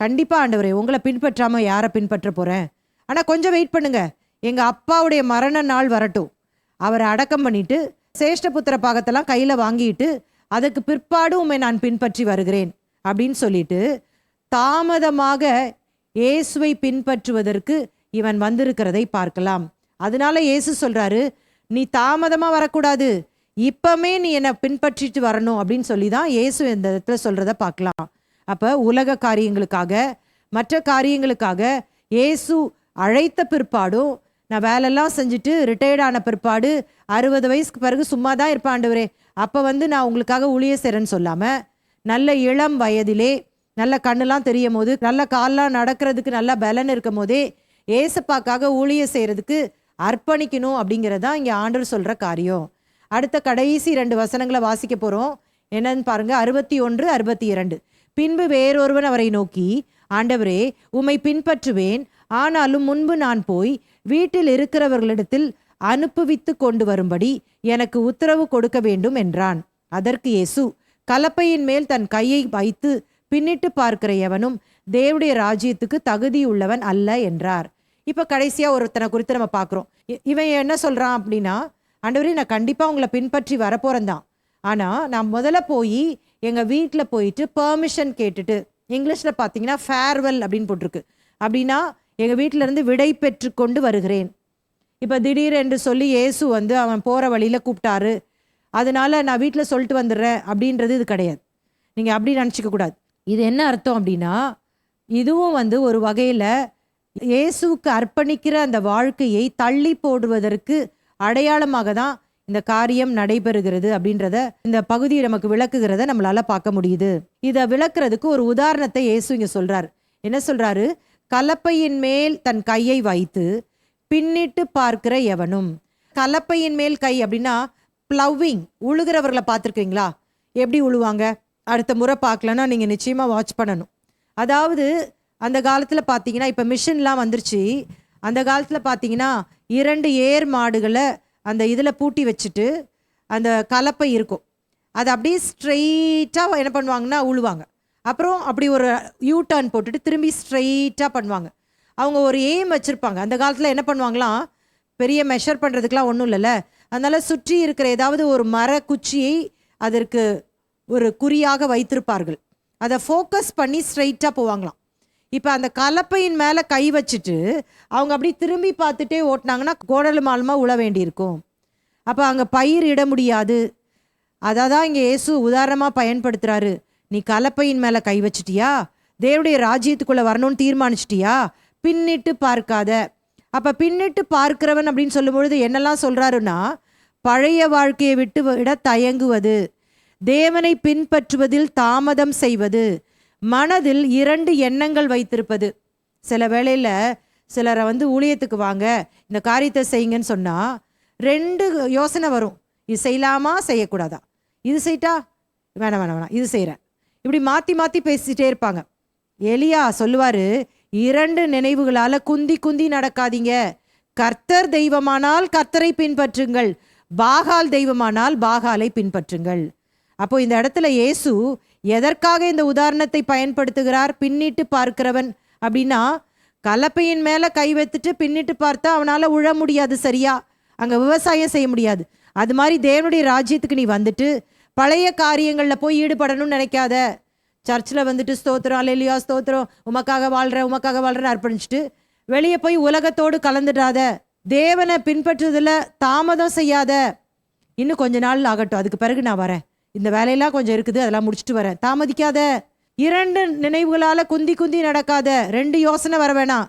கண்டிப்பாக ஆண்டவரே உங்களை பின்பற்றாமல் யாரை பின்பற்ற போகிறேன், ஆனால் கொஞ்சம் வெயிட் பண்ணுங்க, எங்கள் அப்பாவுடைய மரண நாள் வரட்டும், அவரை அடக்கம் பண்ணிட்டு சேஷ்டபுத்திர பாகத்தெல்லாம் கையில் வாங்கிட்டு அதுக்கு பிற்பாடு உண்மை நான் பின்பற்றி வருகிறேன் அப்படின்னு சொல்லிட்டு தாமதமாக இயேசுவை பின்பற்றுவதற்கு இவன் வந்திருக்கிறதை பார்க்கலாம். அதனால இயேசு சொல்றாரு, நீ தாமதமாக வரக்கூடாது, இப்பமே நீ என்னை பின்பற்றிட்டு வரணும் அப்படின்னு சொல்லி தான் இயேசு இந்த இடத்துல சொல்றத பார்க்கலாம். அப்போ உலக காரியங்களுக்காக மற்ற காரியங்களுக்காக இயேசு அழைத்த பிற்பாடும் நான் வேலையெல்லாம் செஞ்சுட்டு ரிட்டையர்ட் ஆன பிற்பாடு 60 வயசுக்கு பிறகு சும்மா தான் இருப்பேன் ஆண்டவரே, அப்போ நான் உங்களுக்காக ஊழிய செய்கிறேன்னு சொல்லாமல் நல்ல இளம் வயதிலே நல்ல கண்ணெல்லாம் தெரியும் போது நல்ல காலெலாம் நடக்கிறதுக்கு நல்ல பலன் இருக்கும் போதே ஏசப்பாக்காக ஊழிய செய்கிறதுக்கு அர்ப்பணிக்கணும் அப்படிங்கிறதான் இங்கே ஆண்டவர் சொல்கிற காரியம். அடுத்த கடைசி 2 வசனங்களை வாசிக்க போகிறோம். என்னன்னு பாருங்க, 61, 62. பின்பு வேறொருவன் அவரை நோக்கி, ஆண்டவரே, உம்மை பின்பற்றுவேன், ஆனாலும் முன்பு நான் போய் வீட்டில் இருக்கிறவர்களிடத்தில் அனுப்புவித்து கொண்டு வரும்படி எனக்கு உத்தரவு கொடுக்க வேண்டும் என்றான். அதற்கு இயேசு, கலப்பையின் மேல் தன் கையை வைத்து பின்னிட்டு பார்க்கிற எவனும் தேவனுடைய ராஜ்யத்துக்கு தகுதியுள்ளவன் அல்ல என்றார். இப்போ கடைசியாக ஒருத்தனை குறித்து நம்ம பார்க்குறோம். இவன் என்ன சொல்கிறான் அப்படின்னா, ஆண்டவரே, நான் கண்டிப்பாக உங்களை பின்பற்றி வரப்போகிறேன் தான், ஆனால் நான் முதல்ல போய் எங்கள் வீட்டில் போயிட்டு பெர்மிஷன் கேட்டுட்டு, இங்கிலீஷில் பார்த்தீங்கன்னா ஃபேர்வெல் அப்படின்னு போட்டிருக்கு, அப்படின்னா எங்கள் வீட்டிலேருந்து விடை பெற்று கொண்டு வருகிறேன். இப்போ திடீர் என்று சொல்லி இயேசு அவன் போகிற வழியில் கூப்பிட்டாரு, அதனால நான் வீட்டில் சொல்லிட்டு வந்துடுறேன் அப்படின்றது இது கிடையாது. நீங்கள் அப்படி நினச்சிக்க கூடாது. இது என்ன அர்த்தம் அப்படின்னா, இதுவும் ஒரு வகையில் இயேசுவுக்கு அர்ப்பணிக்கிற அந்த வாழ்க்கையை தள்ளி போடுவதற்கு அடையாளமாக தான் இந்த காரியம் நடைபெறுகிறது அப்படின்றத இந்த பகுதியை நமக்கு விளக்குகிறத நம்மளால பார்க்க முடியுது. இதை விளக்குறதுக்கு ஒரு உதாரணத்தை இயேசு இங்கே சொல்றாரு. என்ன சொல்றாரு? கலப்பையின் மேல் தன் கையை வைத்து பின்னிட்டு பார்க்கிற எவனும். கலப்பையின் மேல் கை அப்படின்னா ப்ளவ்விங், உழுகிறவர்களை பார்த்துருக்கீங்களா? எப்படி உழுவாங்க? அடுத்த முறை பார்க்கலன்னா நீங்கள் நிச்சயமாக வாட்ச் பண்ணணும். அதாவது அந்த காலத்தில் பார்த்தீங்கன்னா, இப்போ மிஷின்லாம் வந்துருச்சு. அந்த காலத்தில் பார்த்தீங்கன்னா 2 ஏர் மாடுகளை அந்த இதில் பூட்டி வச்சுட்டு அந்த கலப்பை இருக்கும், அதை அப்படியே ஸ்ட்ரெயிட்டாக என்ன பண்ணுவாங்கன்னா உழுவாங்க. அப்புறம் அப்படி ஒரு யூ டர்ன் போட்டுட்டு திரும்பி ஸ்ட்ரெயிட்டாக பண்ணுவாங்க. அவங்க ஒரு எய்ம் வச்சுருப்பாங்க. அந்த காலத்தில் என்ன பண்ணுவாங்களாம், பெரிய மெஷர் பண்ணுறதுக்கெலாம் ஒன்றும் இல்லைல்ல, அதனால் சுற்றி இருக்கிற ஏதாவது ஒரு மர குச்சியை அதற்கு ஒரு குறியாக வைத்திருப்பார்கள். அதை ஃபோக்கஸ் பண்ணி ஸ்ட்ரெயிட்டாக போவாங்களாம். இப்போ அந்த கலப்பையின் மேலே கை வச்சுட்டு அவங்க அப்படி திரும்பி பார்த்துட்டே ஓட்டினாங்கன்னா கோடல் மாலமாக உழ வேண்டியிருக்கும். அப்போ அங்கே பயிர் இட முடியாது. அதை தான் இங்கே இயேசு உதாரணமாக பயன்படுத்துகிறாரு. நீ கலப்பையின் மேலே கை வச்சிட்டியா, தேவனுடைய ராஜ்யத்துக்குள்ளே வரணும்னு தீர்மானிச்சிட்டியா, பின்னிட்டு பார்க்காத. அப்போ பின்னிட்டு பார்க்கிறவன் அப்படின்னு சொல்லும்பொழுது என்னெல்லாம் சொல்கிறாருன்னா, பழைய வாழ்க்கையை விட்டு விட தயங்குவது, தேவனை பின்பற்றுவதில் தாமதம் செய்வது, மனதில் 2 எண்ணங்கள் வைத்திருப்பது. சில வேளையில் சிலரை ஊழியத்துக்கு வாங்க, இந்த காரியத்தை செய்யுங்கன்னு சொன்னால் 2 யோசனை வரும். இது செய்யலாமா செய்யக்கூடாதா, இது செய்யிட்டா வேணாம் வேணாம் வேணாம் இது செய்கிறேன், இப்படி மாற்றி மாற்றி பேசிகிட்டே இருப்பாங்க. எலியா சொல்லுவார், 2 நினைவுகளால் குந்தி குந்தி நடக்காதீங்க. கர்த்தர் தெய்வமானால் கர்த்தரை பின்பற்றுங்கள், பாகால் தெய்வமானால் பாகாலை பின்பற்றுங்கள். அப்போ இந்த இடத்துல இயேசு எதற்காக இந்த உதாரணத்தை பயன்படுத்துகிறார்? பின்னிட்டு பார்க்கிறவன் அப்படின்னா, கலப்பையின் மேலே கை வைத்துட்டு பின்னிட்டு பார்த்தா அவனால் உழ முடியாது, சரியா அங்கே விவசாயம் செய்ய முடியாது. அது மாதிரி தேவனுடைய ராஜ்யத்துக்கு நீ வந்துட்டு பழைய காரியங்களில் போய் ஈடுபடணும்னு நினைக்காத. சர்ச்சில் ஸ்தோத்திரம், அல்லேலூயா ஸ்தோத்திரம், உமக்காக வாழ்கிறேன்னு அர்ப்பணிச்சுட்டு வெளியே போய் உலகத்தோடு கலந்துடாத. தேவனை பின்பற்றுறதுல தாமதம் செய்யாத. இன்னும் கொஞ்ச நாள் ஆகட்டும், அதுக்கு பிறகு நான் வரேன், இந்த வேலையெல்லாம் கொஞ்சம் இருக்குது, அதெல்லாம் முடிச்சுட்டு வரேன், தாமதிக்காத. 2 நினைவுகளால் குந்தி குந்தி நடக்காத. 2 யோசனை வர வேணாம்.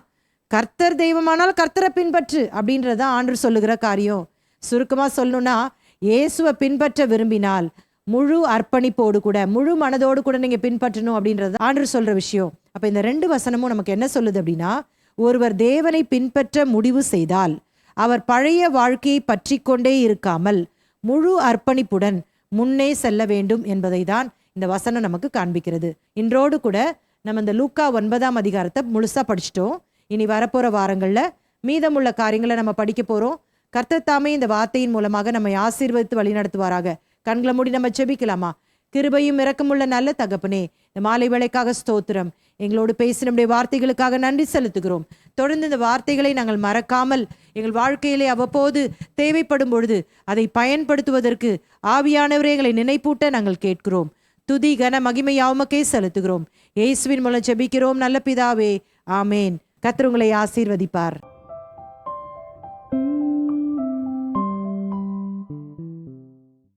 கர்த்தர் தெய்வமானால் கர்த்தரை பின்பற்று அப்படின்றது தான் ஆண்டவர் சொல்லுகிற காரியம். சுருக்கமாக சொல்லணும்னா, இயேசுவை பின்பற்ற விரும்பினால் முழு அர்ப்பணிப்போடு கூட முழு மனதோடு கூட நீங்கள் பின்பற்றணும் அப்படின்றது ஆண்டவர் சொல்கிற விஷயம். அப்போ இந்த 2 வசனமும் நமக்கு என்ன சொல்லுது அப்படின்னா, ஒருவர் தேவனை பின்பற்ற முடிவு செய்தால் அவர் பழைய வாழ்க்கையை பற்றி கொண்டே இருக்காமல் முழு அர்ப்பணிப்புடன் முன்னே செல்ல வேண்டும் என்பதை தான் இந்த வசனம் நமக்கு காண்பிக்கிறது. இன்றோடு கூட நம்ம இந்த லூக்கா 9ஆம் அதிகாரத்தை முழுசாக படிச்சிட்டோம். இனி வரப்போகிற வாரங்களில் மீதமுள்ள காரியங்களை நம்ம படிக்க போகிறோம். கர்த்தர் தாமே இந்த வார்த்தையின் மூலமாக நம்மை ஆசீர்வதித்து வழி நடத்துவாராக. கண்களை மூடி நம்ம ஜெபிக்கலாமா? கிருபையும் இரக்கமுள்ள நல்ல தகப்பனே, இந்த மாலை வேளைக்காக ஸ்தோத்திரம். எங்களோடு பேசினுடைய வார்த்தைகளுக்காக நன்றி செலுத்துகிறோம். தொடர்ந்து இந்த வார்த்தைகளை நாங்கள் மறக்காமல் எங்கள் வாழ்க்கையிலே அவ்வப்போது தேவைப்படும் பொழுது அதை பயன்படுத்துவதற்கு ஆவியானவரே எங்களை நினைப்பூட்ட நாங்கள் கேட்கிறோம். துதி கன மகிமை யாவுமக்கே செலுத்துகிறோம். இயேசுவின் மூலம் ஜெபிக்கிறோம் நல்ல பிதாவே, ஆமேன். கர்த்தர் உங்களை ஆசீர்வதிப்பார்.